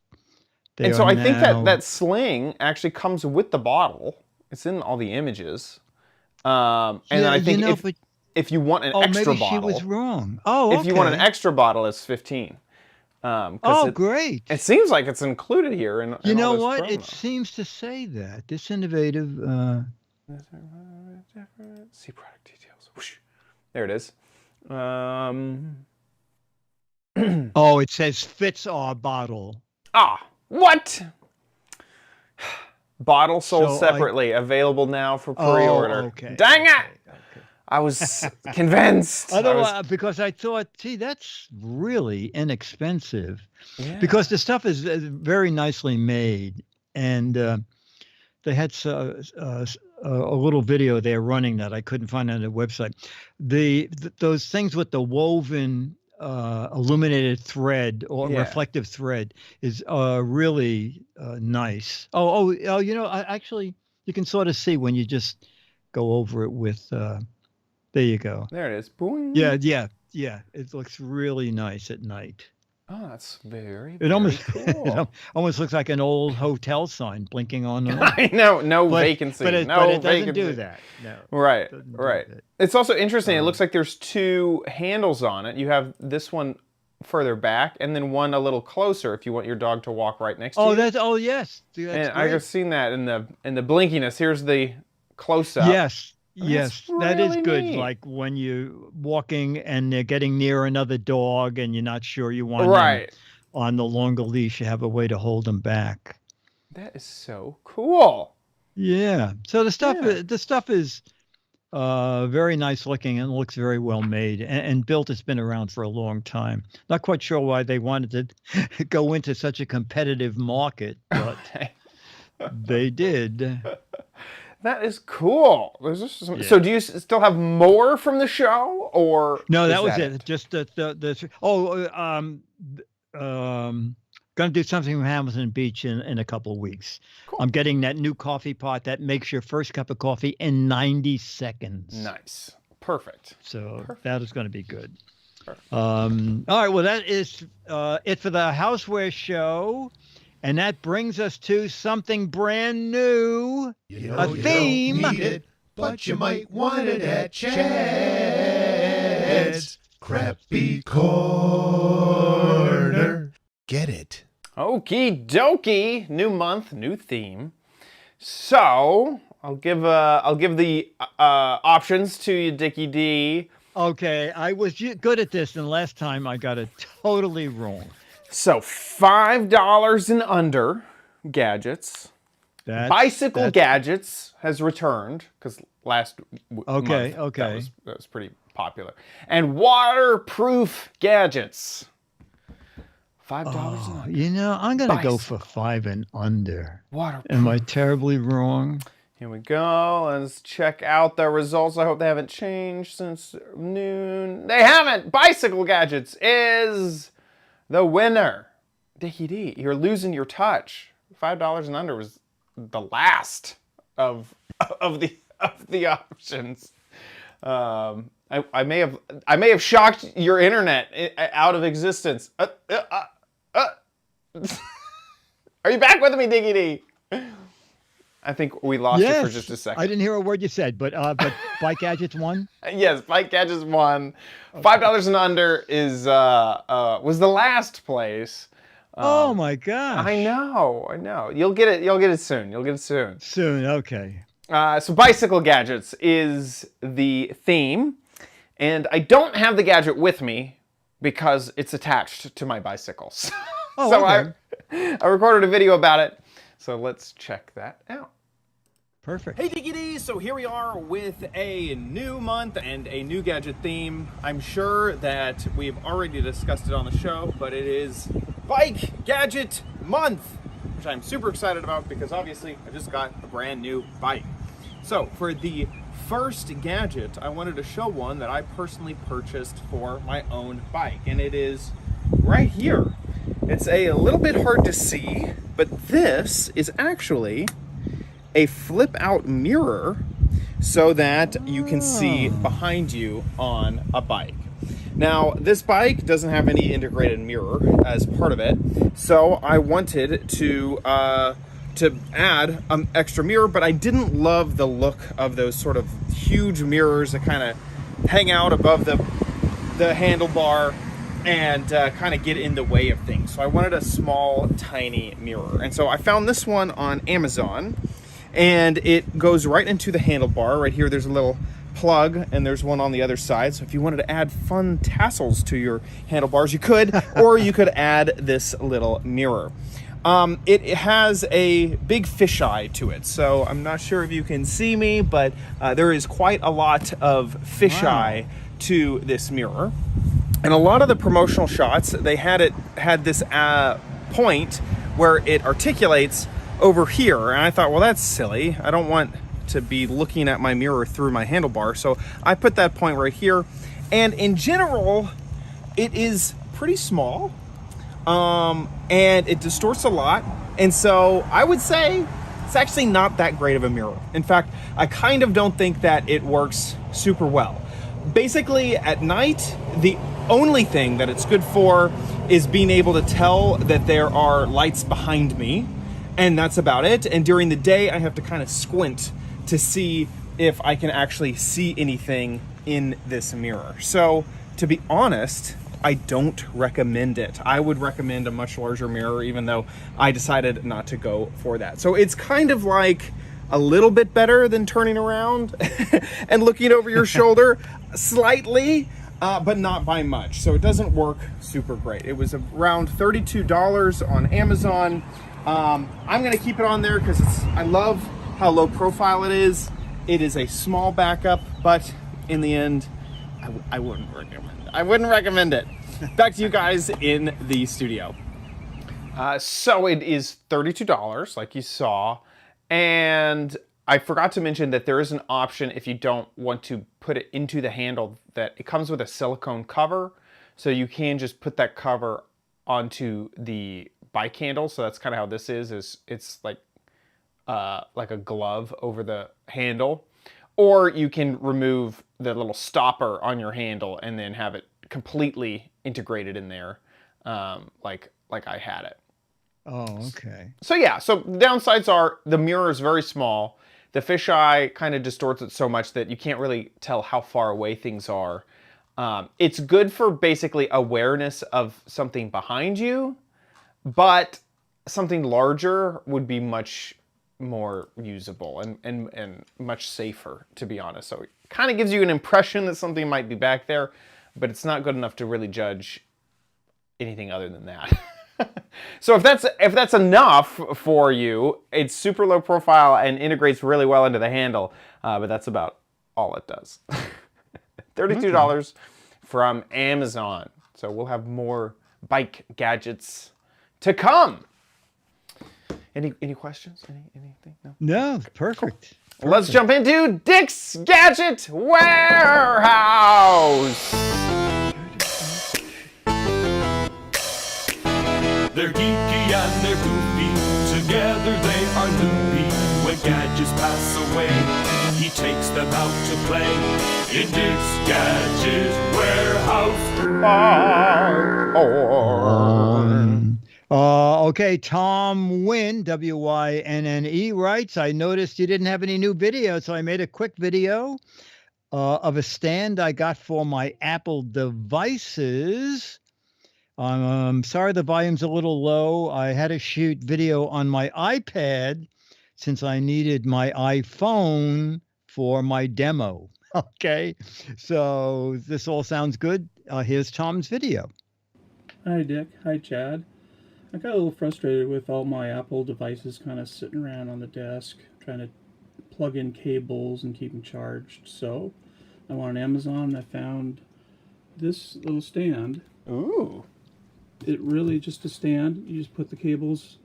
Speaker 2: they
Speaker 1: And so
Speaker 2: are
Speaker 1: I think
Speaker 2: now...
Speaker 1: that sling actually comes with the bottle. It's in all the images. And I think if you want an
Speaker 2: Oh,
Speaker 1: extra
Speaker 2: maybe
Speaker 1: bottle,
Speaker 2: she was wrong. Oh, okay.
Speaker 1: if you want an extra bottle, it's 15.
Speaker 2: Oh, great.
Speaker 1: It seems like it's included here.
Speaker 2: You know what? It seems to say that. This innovative.
Speaker 1: See product details. Whoosh. There it is.
Speaker 2: Oh, it says fits our bottle.
Speaker 1: Ah, what? Bottle sold
Speaker 2: So
Speaker 1: separately, available now for pre-order.
Speaker 2: Oh, okay.
Speaker 1: Dang it!
Speaker 2: Okay.
Speaker 1: I was convinced.
Speaker 2: Otherwise, because I thought, gee, that's really inexpensive.
Speaker 1: Yeah.
Speaker 2: Because the stuff is very nicely made, and they had a little video they're running that I couldn't find on their website. Those things with the woven illuminated thread or reflective thread is really nice. You know, actually, you can sort of see when you just go over it with. There you go.
Speaker 1: There it is. Boing.
Speaker 2: Yeah. It looks really nice at night.
Speaker 1: Oh, that's very,
Speaker 2: It almost
Speaker 1: cool.
Speaker 2: it almost looks like an old hotel sign blinking on.
Speaker 1: I know, no vacancy.
Speaker 2: But it doesn't do that. No.
Speaker 1: Right.
Speaker 2: Right.
Speaker 1: It's also interesting. It looks like there's two handles on it. You have this one further back, and then one a little closer if you want your dog to walk right next to you.
Speaker 2: Yes. Dude, that's
Speaker 1: And
Speaker 2: great.
Speaker 1: I've seen that in the blinkiness. Here's the close up.
Speaker 2: Yes, that is
Speaker 1: really
Speaker 2: good.
Speaker 1: neat.
Speaker 2: Like when you're walking and they're getting near another dog and you're not sure you want
Speaker 1: Right.
Speaker 2: them on the longer leash, you have a way to hold them back.
Speaker 1: That is so cool.
Speaker 2: Yeah. So the stuff is very nice looking and looks very well made and built. It's been around for a long time. Not quite sure why they wanted to go into such a competitive market, but they did.
Speaker 1: That is cool. So do you still have more from the show, or
Speaker 2: No,
Speaker 1: is
Speaker 2: that was it. Just gonna do something from Hamilton Beach in a couple of weeks.
Speaker 1: Cool.
Speaker 2: I'm getting that new coffee pot that makes your first cup of coffee in 90 seconds.
Speaker 1: Nice. Perfect.
Speaker 2: So that is going to be good.
Speaker 1: Perfect.
Speaker 2: All right. Well, that is it for the Houseware Show. And that brings us to something brand new, a theme.
Speaker 9: You don't need it, but you might want it at Chad's Crappy Corner. Get it?
Speaker 1: Okie dokie. New month, new theme. So I'll give the options to you, Dickie D.
Speaker 2: Okay, I was good at this, and last time I got it totally wrong.
Speaker 1: So $5 and under gadgets. Bicycle gadgets has returned because last month that was pretty popular. And waterproof gadgets. $5 and under.
Speaker 2: You know, I'm gonna go for 5 and under.
Speaker 1: Waterproof.
Speaker 2: Am I terribly wrong?
Speaker 1: Here we go. Let's check out the results. I hope they haven't changed since noon. They haven't. Bicycle gadgets is the winner. Dickie D, you're losing your touch. $5 and under was the last of the options. I may have shocked your internet out of existence. Are you back with me, Dickie D? I think we lost you for just a second.
Speaker 2: I didn't hear a word you said, but bike gadgets won.
Speaker 1: Yes, bike gadgets won. $5 and under is was the last place.
Speaker 2: Oh my gosh!
Speaker 1: I know. You'll get it soon.
Speaker 2: Soon, okay.
Speaker 1: So bicycle gadgets is the theme, and I don't have the gadget with me because it's attached to my bicycle. So
Speaker 2: okay.
Speaker 1: I recorded a video about it. So let's check that out.
Speaker 2: Perfect.
Speaker 1: Hey Dickie D, so here we are with a new month and a new gadget theme. I'm sure that we've already discussed it on the show, but it is Bike Gadget Month, which I'm super excited about because obviously I just got a brand new bike. So for the first gadget, I wanted to show one that I personally purchased for my own bike, and it is right here. It's a little bit hard to see, but this is actually a flip out mirror so that you can see behind you on a bike. Now, this bike doesn't have any integrated mirror as part of it, so I wanted to add an extra mirror, but I didn't love the look of those sort of huge mirrors that kind of hang out above the handlebar and kind of get in the way of things. So I wanted a small, tiny mirror. And so I found this one on Amazon, and it goes right into the handlebar. Right here, there's a little plug, and there's one on the other side. So if you wanted to add fun tassels to your handlebars, you could, or you could add this little mirror. It has a big fisheye to it, so I'm not sure if you can see me, but there is quite a lot of fisheye to this mirror. And a lot of the promotional shots, they had this point where it articulates over here, and I thought, well, that's silly. I don't want to be looking at my mirror through my handlebar, so I put that point right here. And in general, it is pretty small, and it distorts a lot, and so I would say it's actually not that great of a mirror. In fact, I kind of don't think that it works super well. Basically, at night, the only thing that it's good for is being able to tell that there are lights behind me, and that's about it. And during the day, I have to kind of squint to see if I can actually see anything in this mirror. So, to be honest, I don't recommend it. I would recommend a much larger mirror, even though I decided not to go for that. So it's kind of like a little bit better than turning around and looking over your shoulder slightly, but not by much. So it doesn't work super great. It was around $32 on Amazon. I'm gonna keep it on there because I love how low profile it is. It is a small backup, but in the end, I wouldn't recommend it. Back to you guys in the studio. So it is $32, like you saw, and I forgot to mention that there is an option if you don't want to put it into the handle, that it comes with a silicone cover, so you can just put that cover onto the bike handle. So that's kind of how this is it's like a glove over the handle, or you can remove the little stopper on your handle and then have it completely integrated in there, like I had it.
Speaker 2: Oh, okay.
Speaker 1: So yeah, so the downsides are the mirror is very small. The fisheye kind of distorts it so much that you can't really tell how far away things are. It's good for basically awareness of something behind you, but something larger would be much more usable and much safer, to be honest. So it kind of gives you an impression that something might be back there, but it's not good enough to really judge anything other than that. So if that's enough for you, it's super low profile and integrates really well into the handle, but that's about all it does. $32 from Amazon. So we'll have more bike gadgets to come. Any questions? Anything? No?
Speaker 2: No, perfect.
Speaker 1: Cool. Let's jump into Dick's Gadget Warehouse.
Speaker 3: They're geeky and they're goofy, together they are loopy. When gadgets pass away, he takes them out to play in Dick's Gadget Warehouse.
Speaker 2: Okay, Tom Wynn, W-Y-N-N-E, writes, I noticed you didn't have any new videos, so I made a quick video of a stand I got for my Apple devices. I'm sorry the volume's a little low. I had to shoot video on my iPad since I needed my iPhone for my demo. Okay, so this all sounds good. Here's Tom's video.
Speaker 10: Hi, Dick. Hi, Chad. I got a little frustrated with all my Apple devices kind of sitting around on the desk, trying to plug in cables and keep them charged. So I went on Amazon and I found this little stand.
Speaker 1: Ooh.
Speaker 10: It really just a stand. You just put the cables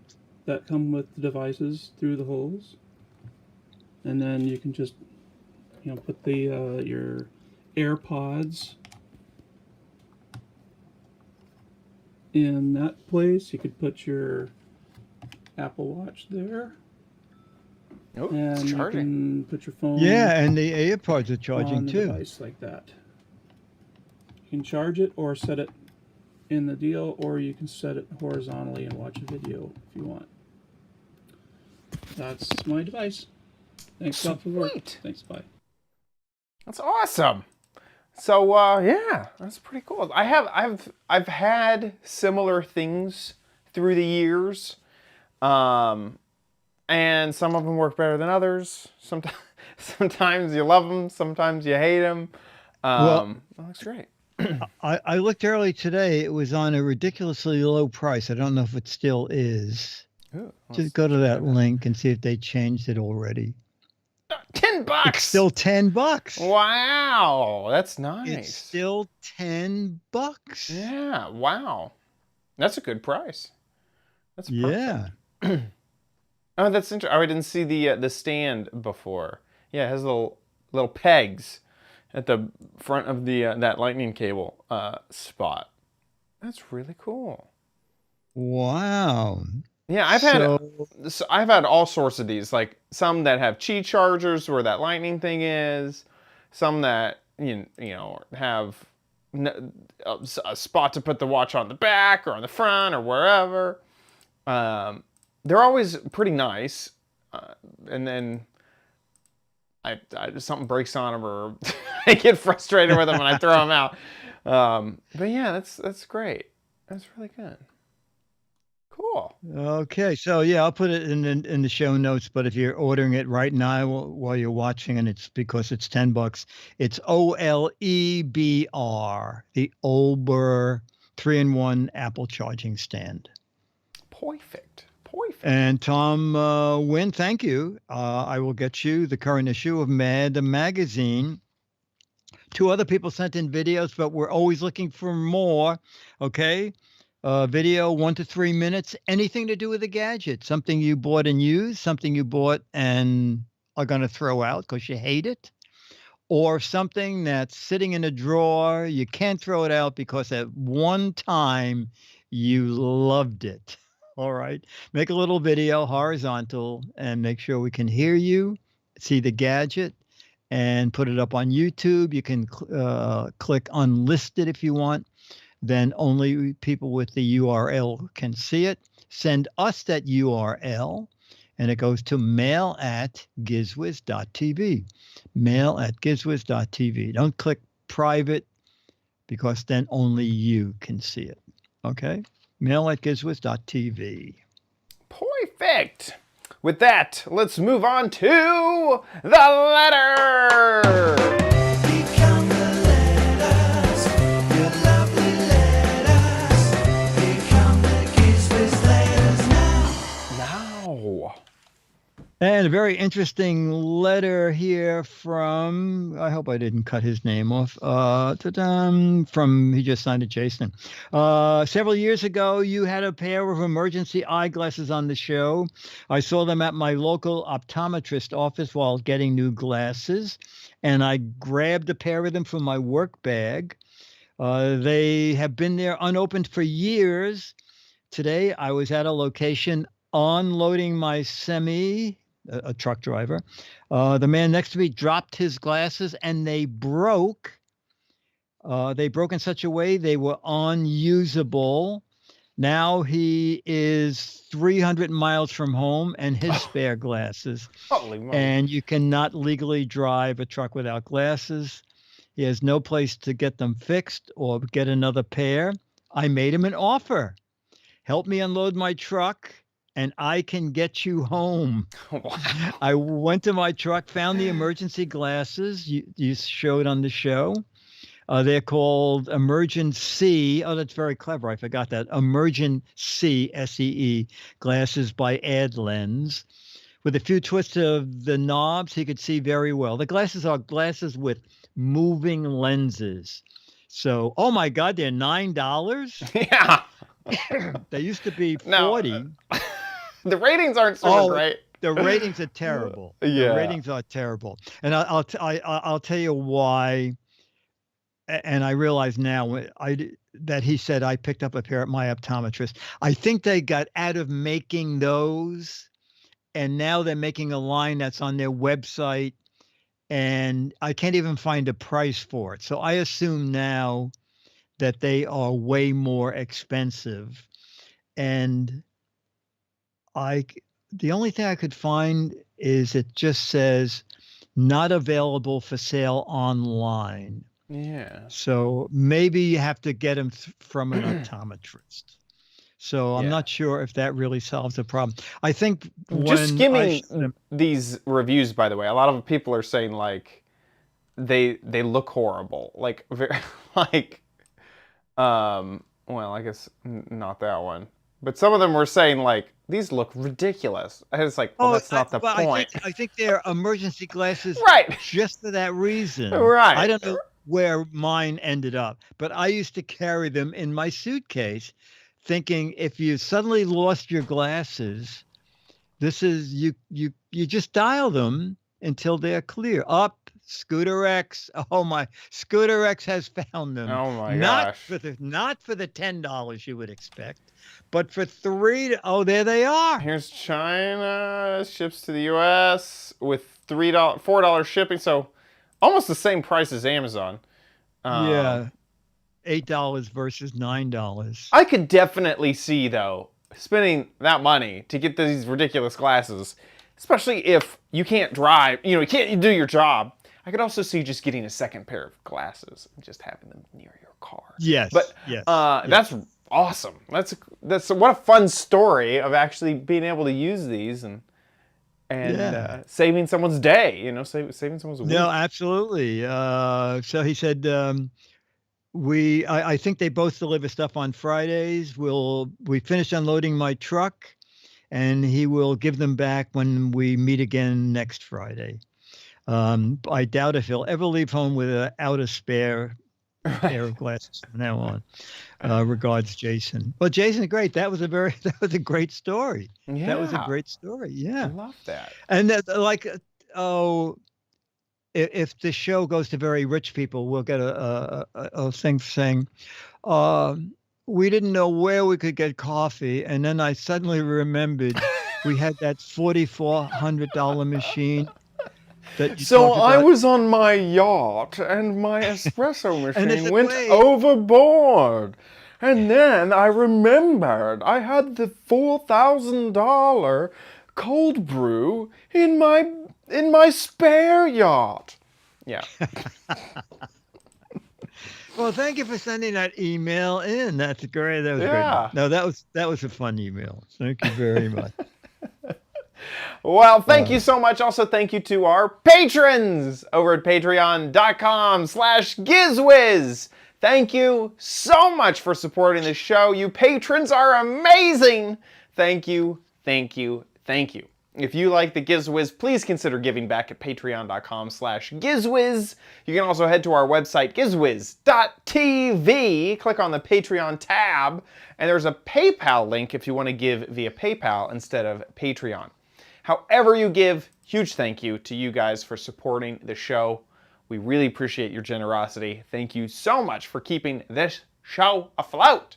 Speaker 10: that come with the devices through the holes, and then you can just, put the your AirPods in that place. You could put your Apple Watch there.
Speaker 1: Oh,
Speaker 10: and
Speaker 1: it's charging.
Speaker 10: You can put your phone.
Speaker 2: Yeah, and the AirPods are charging
Speaker 10: on the
Speaker 2: too.
Speaker 10: device like that. You can charge it or set it in the deal, or you can set it horizontally and watch a video if you want. That's my device. Thanks a lot for work. Thanks, bye.
Speaker 1: That's awesome. So yeah, that's pretty cool. I've had similar things through the years, and some of them work better than others. Sometimes you love them, sometimes you hate them.
Speaker 2: Well,
Speaker 1: That looks great.
Speaker 2: I looked early today. It was on a ridiculously low price. I don't know if it still is.
Speaker 1: Ooh,
Speaker 2: Just go to that link and see if they changed it already.
Speaker 1: $10.
Speaker 2: It's still $10.
Speaker 1: Wow, that's nice.
Speaker 2: It's still $10.
Speaker 1: Yeah, wow, that's a good price. That's perfect.
Speaker 2: Yeah.
Speaker 1: Oh, that's interesting. Oh, I didn't see the stand before. Yeah, it has little pegs at the front of the that lightning cable spot. That's really cool.
Speaker 2: Wow.
Speaker 1: Yeah, I've had all sorts of these, like some that have Qi chargers where that lightning thing is, some that you know have a spot to put the watch on the back or on the front or wherever. They're always pretty nice, and then I something breaks on them or I get frustrated with them and I throw them out. But yeah, that's great. That's really good. Cool.
Speaker 2: Okay, so yeah, I'll put it in the show notes. But if you're ordering it right now while you're watching, and it's because it's $10, it's OLEBR, the Olber 3-in-1 Apple charging stand.
Speaker 1: Perfect.
Speaker 2: And Tom Wynn, thank you. I will get you the current issue of Mad Magazine. 2 other people sent in videos, but we're always looking for more. Okay. Video 1 to 3 minutes, anything to do with a gadget, something you bought and used, something you bought and are going to throw out because you hate it, or something that's sitting in a drawer. You can't throw it out because at one time you loved it. All right. Make a little video horizontal and make sure we can hear you, see the gadget, and put it up on YouTube. You can click unlisted if you want. Then only people with the URL can see it. Send us that URL, and it goes to mail@gizwiz.tv. Mail@gizwiz.tv. Don't click private because then only you can see it. Okay? Mail@gizwiz.tv.
Speaker 1: Perfect. With that, let's move on to the letter.
Speaker 3: Become the letters, your lovely letters. Become the Giz Wiz letters now.
Speaker 2: And a very interesting letter here from, I hope I didn't cut his name off, from, he just signed it, Jason. Several years ago, you had a pair of emergency eyeglasses on the show. I saw them at my local optometrist office while getting new glasses, and I grabbed a pair of them from my work bag. They have been there unopened for years. Today, I was at a location unloading my semi, a truck driver. The man next to me dropped his glasses and they broke. They broke in such a way they were unusable. Now he is 300 miles from home and his spare glasses.
Speaker 1: Holy moly.
Speaker 2: And you cannot legally drive a truck without glasses. He has no place to get them fixed or get another pair. I made him an offer. Help me unload my truck and I can get you home.
Speaker 1: Wow.
Speaker 2: I went to my truck, found the emergency glasses you showed on the show. They're called Emergency. Oh, that's very clever. I forgot that. Emergency, S-E-E, glasses by AdLens. With a few twists of the knobs, he could see very well. The glasses are glasses with moving lenses. So, oh my God, they're $9?
Speaker 1: Yeah.
Speaker 2: They used to be 40.
Speaker 1: No, the ratings aren't so great.
Speaker 2: The ratings are terrible.
Speaker 1: Yeah.
Speaker 2: The ratings are terrible. And I'll tell you why. And I realize now that he said I picked up a pair at my optometrist. I think they got out of making those, and now they're making a line that's on their website, and I can't even find a price for it. So I assume now that they are way more expensive. And the only thing I could find is it just says not available for sale online.
Speaker 1: Yeah.
Speaker 2: So maybe you have to get them from an optometrist. So I'm
Speaker 1: Yeah.
Speaker 2: not sure if that really solves the problem. I think
Speaker 1: Just
Speaker 2: when I
Speaker 1: skimming these reviews, by the way, a lot of people are saying like they look horrible, like very, like well, I guess not that one, but some of them were saying like these look ridiculous. And it's like, well, that's not the point.
Speaker 2: I think they're emergency glasses
Speaker 1: Right.
Speaker 2: just for that reason.
Speaker 1: Right.
Speaker 2: I don't know where mine ended up, but I used to carry them in my suitcase thinking if you suddenly lost your glasses, this is you just dial them until they're clear. Up, Scooter X. Oh my, Scooter X has found them.
Speaker 1: Oh my
Speaker 2: not
Speaker 1: gosh.
Speaker 2: not for the $10 you would expect, but for $3. Oh, there they are.
Speaker 1: Here's China, ships to the US with $4 shipping, so almost the same price as Amazon.
Speaker 2: Yeah. $8 versus $9.
Speaker 1: I could definitely see though spending that money to get these ridiculous glasses, especially if you can't drive, you can't do your job. I could also see just getting a second pair of glasses and just having them near your car.
Speaker 2: Yes.
Speaker 1: But
Speaker 2: yes.
Speaker 1: That's awesome. That's what a fun story of actually being able to use these and saving someone's day. Saving someone's week.
Speaker 2: No, absolutely. So he said, I think they both deliver stuff on Fridays. We finish unloading my truck, and he will give them back when we meet again next Friday. I doubt if he'll ever leave home without a spare pair of glasses from now on. Regards, Jason. Well, Jason, great. That was a great story.
Speaker 1: Yeah.
Speaker 2: That was a great story. Yeah.
Speaker 1: I love that.
Speaker 2: And if the show goes to very rich people, we'll get a thing saying, we didn't know where we could get coffee. And then I suddenly remembered we had that $4,400 machine.
Speaker 1: So I was on my yacht and my espresso machine went overboard. And then I remembered I had the $4,000 cold brew in my spare yacht. Yeah.
Speaker 2: Well, thank you for sending that email in. That's great. That was
Speaker 1: Yeah.
Speaker 2: great. No, that was a fun email. Thank you very much.
Speaker 1: Well, thank you so much. Also, thank you to our patrons over at patreon.com/GizWiz. Thank you so much for supporting the show. You patrons are amazing. Thank you, thank you, thank you. If you like the Giz Wiz, please consider giving back at patreon.com/GizWiz. You can also head to our website, gizwiz.tv. Click on the Patreon tab, and there's a PayPal link if you want to give via PayPal instead of Patreon. However you give, huge thank you to you guys for supporting the show. We really appreciate your generosity. Thank you so much for keeping this show afloat.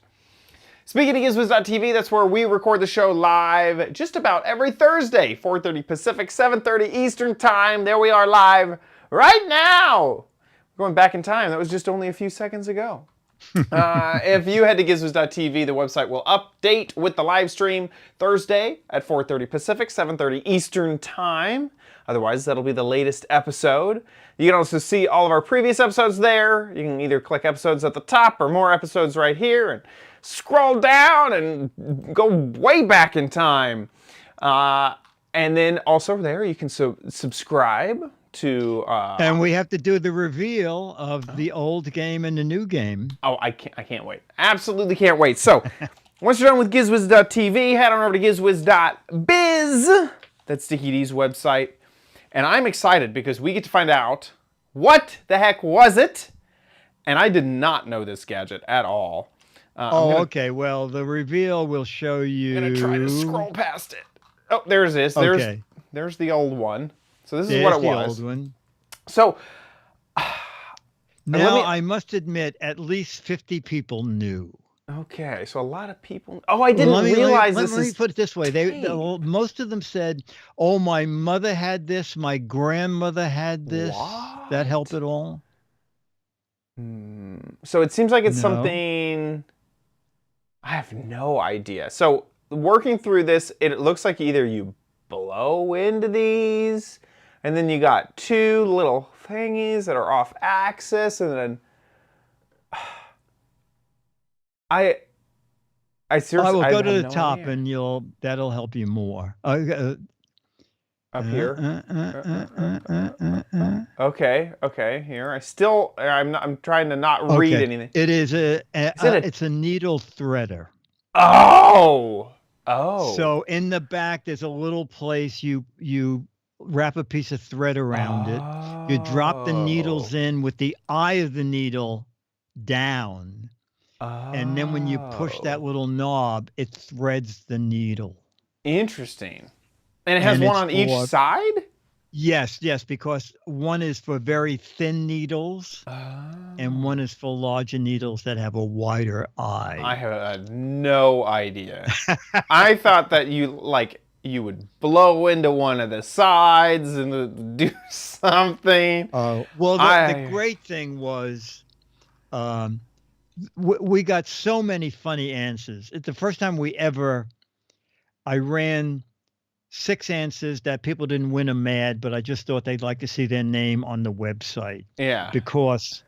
Speaker 1: Speaking of GizWiz.tv, that's where we record the show live just about every Thursday, 4:30 Pacific, 7:30 Eastern Time. There we are live right now. We're going back in time. That was just only a few seconds ago. If you head to GizWiz.tv, the website will update with the live stream Thursday at 4:30 Pacific, 7:30 Eastern Time. Otherwise, that'll be the latest episode. You can also see all of our previous episodes there. You can either click episodes at the top or more episodes right here and scroll down and go way back in time. And then also there, you can subscribe to...
Speaker 2: and we have to do the reveal of the old game and the new game.
Speaker 1: Oh, I can't wait. Absolutely can't wait. So, once you're done with GizWiz.tv, head on over to GizWiz.biz. That's Sticky D's website. And I'm excited because we get to find out what the heck was it. And I did not know this gadget at all.
Speaker 2: Okay. Well, the reveal will show you.
Speaker 1: I'm going to try to scroll past it. Oh, there's this. There's the old one. So this is what it was.
Speaker 2: The old one.
Speaker 1: So
Speaker 2: now I must admit, at least 50 people knew.
Speaker 1: Okay, so a lot of people. Oh, I didn't realize this.
Speaker 2: Let me put it this way: most of them said, "Oh, my mother had this. My grandmother had this."
Speaker 1: What?
Speaker 2: That helped at all?
Speaker 1: So it seems like it's something. I have no idea. So working through this, it looks like either you blow into these, and then you got two little thingies that are off axis, and then I seriously
Speaker 2: I will go to
Speaker 1: have
Speaker 2: the
Speaker 1: no
Speaker 2: top,
Speaker 1: idea.
Speaker 2: and that'll help you more.
Speaker 1: Up here. Okay, here. I'm trying to not read anything.
Speaker 2: It is it's a needle threader.
Speaker 1: Oh.
Speaker 2: So in the back, there's a little place you wrap a piece of thread around it. You drop the needles in with the eye of the needle down. And then when you push that little knob, it threads the needle.
Speaker 1: Interesting. And it has one on each side?
Speaker 2: Yes, because one is for very thin needles, and one is for larger needles that have a wider eye.
Speaker 1: I had no idea. I thought that you would blow into one of the sides and do something.
Speaker 2: Well, the great thing was, we got so many funny answers. It's the first time I ran 6 answers that people didn't win them mad, but I just thought they'd like to see their name on the website.
Speaker 1: Yeah.
Speaker 2: Because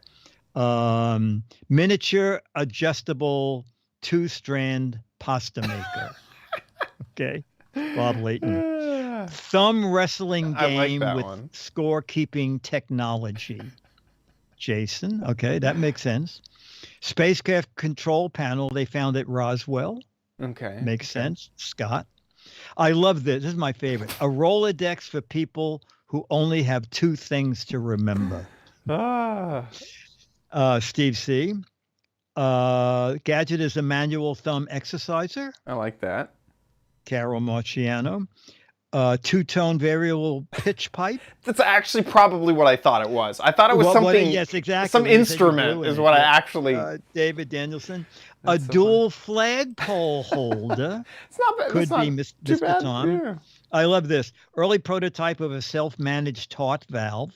Speaker 2: miniature adjustable 2-strand pasta maker. Okay. Bob Layton. Thumb wrestling game with scorekeeping technology. Jason. Okay, that makes sense. Spacecraft control panel they found at Roswell.
Speaker 1: Okay.
Speaker 2: Makes sense. Scott. I love this. This is my favorite. A Rolodex for people who only have 2 things to remember. Steve C. Gadget is a manual thumb exerciser.
Speaker 1: I like that.
Speaker 2: Carol Marciano. 2-tone variable pitch pipe.
Speaker 1: That's actually probably what I thought it was. I thought it was something.
Speaker 2: Yes, exactly.
Speaker 1: Some instrument is what I actually.
Speaker 2: David Danielson. A dual flagpole holder.
Speaker 1: It's not bad.
Speaker 2: Could be Mr. Tom.
Speaker 1: Yeah.
Speaker 2: I love this. Early prototype of a self-managed taut valve.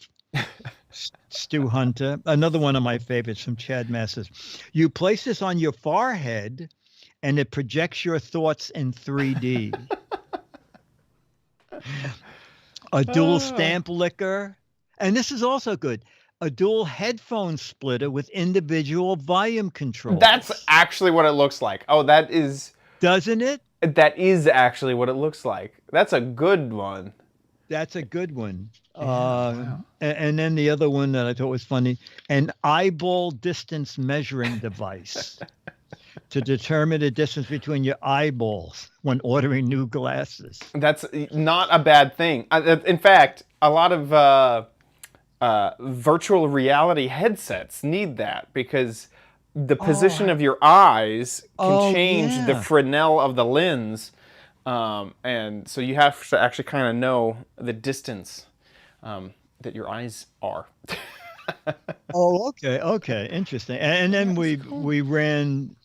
Speaker 2: Stu Hunter. Another one of my favorites from Chad Masters. You place this on your forehead, and it projects your thoughts in 3D. A dual stamp licker. And this is also good. A dual headphone splitter with individual volume control.
Speaker 1: That's actually what it looks like. Oh, that is...
Speaker 2: Doesn't it?
Speaker 1: That is actually what it looks like. That's a good one.
Speaker 2: That's a good one. Wow. And then the other one that I thought was funny, an eyeball distance measuring device to determine the distance between your eyeballs when ordering new glasses.
Speaker 1: That's not a bad thing. In fact, a lot of virtual reality headsets need that because the position of your eyes can change the Fresnel of the lens. And so you have to actually kind of know the distance that your eyes are.
Speaker 2: Okay. Interesting. And then we ran,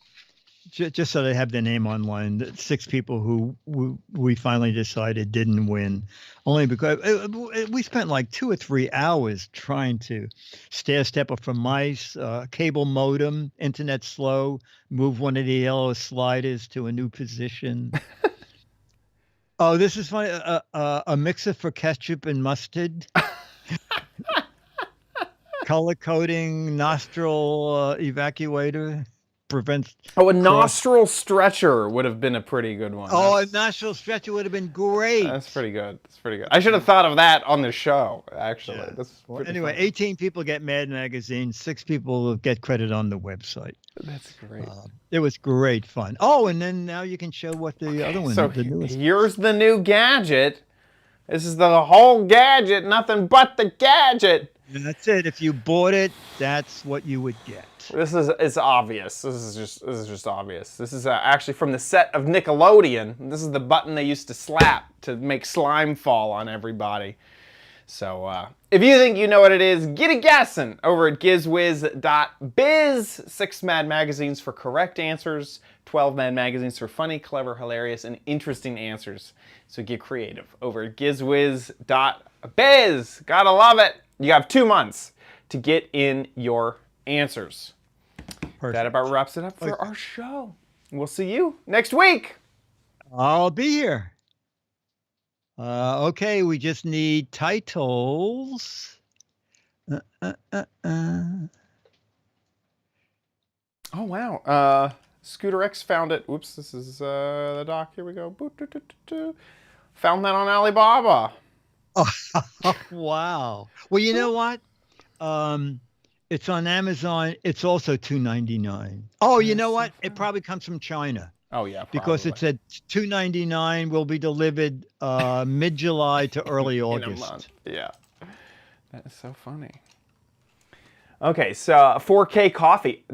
Speaker 2: just so they have their name online, 6 people who we finally decided didn't win. Only because we spent like 2 or 3 hours trying to stair stepper for mice, cable modem, internet slow, move one of the yellow sliders to a new position. Oh, this is funny. A mixer for ketchup and mustard. Color coding, nostril evacuator. Prevents.
Speaker 1: Oh, a nostril stretcher would have been a pretty good one.
Speaker 2: A nostril stretcher would have been great.
Speaker 1: That's pretty good. I should have thought of that on the show, actually.
Speaker 2: Yeah. Anyway, 18 people get Mad Magazine. 6 people get credit on the website.
Speaker 1: That's great.
Speaker 2: It was great fun. Oh, and then now you can show what the other one.
Speaker 1: So
Speaker 2: the newest.
Speaker 1: Here's the new gadget. This is the whole gadget, nothing but the gadget.
Speaker 2: And that's it. If you bought it, that's what you would get.
Speaker 1: It's obvious. This is just obvious. This is actually from the set of Nickelodeon. This is the button they used to slap to make slime fall on everybody. So if you think you know what it is, get a guessing over at gizwiz.biz. 6 Mad Magazines for correct answers, 12 Mad Magazines for funny, clever, hilarious, and interesting answers. So get creative over at gizwiz.biz. Gotta love it. You have 2 months to get in your answers. Perfect. That about wraps it up for our show. We'll see you next week.
Speaker 2: I'll be here. Okay, we just need titles. Uh, uh, uh, uh.
Speaker 1: Oh wow. Scooter X found it. Oops, this is the doc. Here we go. Found that on Alibaba.
Speaker 2: Oh, wow. Well, you know what? It's on Amazon. It's also $2.99. Oh, you know what? It probably comes from China.
Speaker 1: Oh yeah,
Speaker 2: because it said $2.99 will be delivered mid-July to early August.
Speaker 1: In a month. Yeah, that is so funny. Okay, so 4K coffee.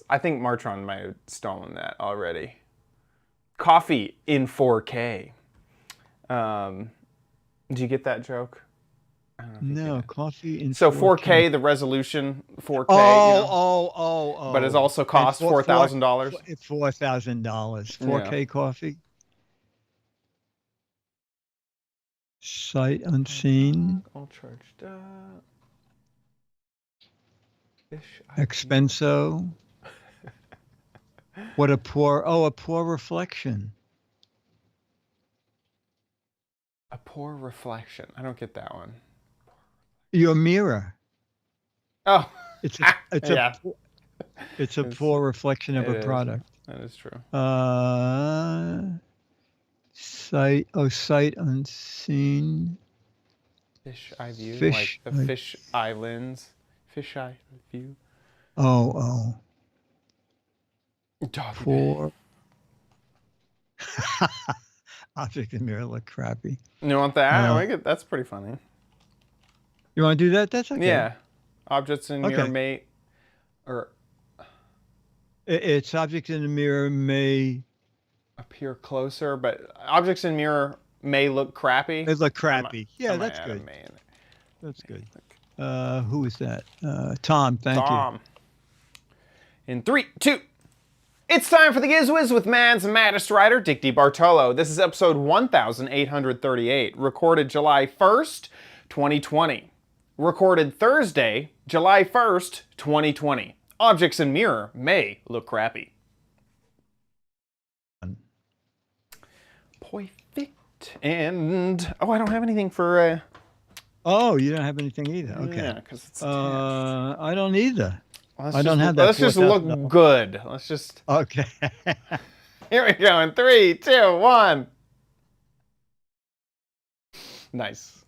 Speaker 1: I think Martron might have stolen that already. Coffee in 4K. Do you get that joke? I don't know if you
Speaker 2: No,
Speaker 1: get it.
Speaker 2: coffee in 4K.
Speaker 1: So 4K, the resolution 4K.
Speaker 2: Oh.
Speaker 1: But it also costs $4,000.
Speaker 2: It's $4,000. 4K coffee. Sight unseen.
Speaker 1: All charged up.
Speaker 2: Expenso. What a poor reflection.
Speaker 1: A poor reflection. I don't get that one.
Speaker 2: Your mirror.
Speaker 1: Oh.
Speaker 2: It's
Speaker 1: Yeah.
Speaker 2: a poor reflection of a product.
Speaker 1: That is true.
Speaker 2: Sight unseen.
Speaker 1: Fish eye view.
Speaker 2: Fish
Speaker 1: like the fish eye lens. Fish eye view.
Speaker 2: Oh.
Speaker 1: Dog
Speaker 2: Poor. Object in mirror look crappy.
Speaker 1: You want that? That's pretty funny.
Speaker 2: You want to do that? That's okay.
Speaker 1: Yeah. Objects in mirror may, or
Speaker 2: it's objects in the mirror may
Speaker 1: appear closer, but objects in mirror may look crappy.
Speaker 2: They look crappy. Yeah, that's
Speaker 1: add a
Speaker 2: good.
Speaker 1: may in there.
Speaker 2: That's good. Who is that? Tom. Thank you.
Speaker 1: In 3, 2. It's time for the Giz Wiz with man's maddest writer, Dick DeBartolo. This is episode 1838, recorded July 1st, 2020. Recorded Thursday, July 1st, 2020. Objects in mirror may look crappy. Perfect. And, I don't have anything for...
Speaker 2: Oh, you don't have anything either. Okay.
Speaker 1: Yeah, because it's
Speaker 2: I don't either.
Speaker 1: I don't have that. Let's just look good. Let's just...
Speaker 2: Okay.
Speaker 1: Here we go in 3, 2, 1. Nice.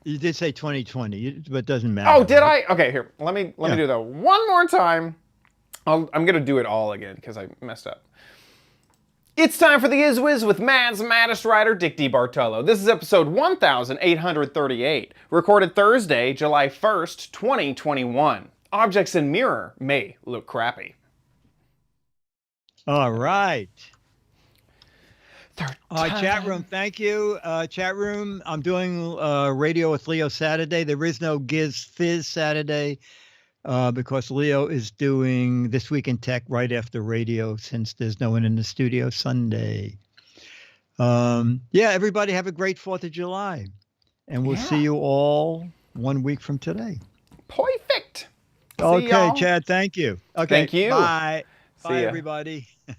Speaker 2: You did say 2020, but it doesn't matter.
Speaker 1: Oh, did I? Okay, here. Let me do that one more time. I'm gonna do it all again because I messed up. It's time for the Giz Wiz with man's maddest writer, Dick DeBartolo. This is episode 1838, recorded Thursday, July 1st, 2021. Objects in mirror may look crappy.
Speaker 2: All right. Chat room, thank you. Chat room, I'm doing Radio with Leo Saturday. There is no Giz Fizz Saturday because Leo is doing This Week in Tech right after radio since there's no one in the studio Sunday. Everybody have a great 4th of July. And we'll see you all 1 week from today.
Speaker 1: Perfect.
Speaker 2: Okay, Chad, thank you. Okay,
Speaker 1: thank you.
Speaker 2: Bye.
Speaker 1: See
Speaker 2: Bye,
Speaker 1: ya.
Speaker 2: everybody.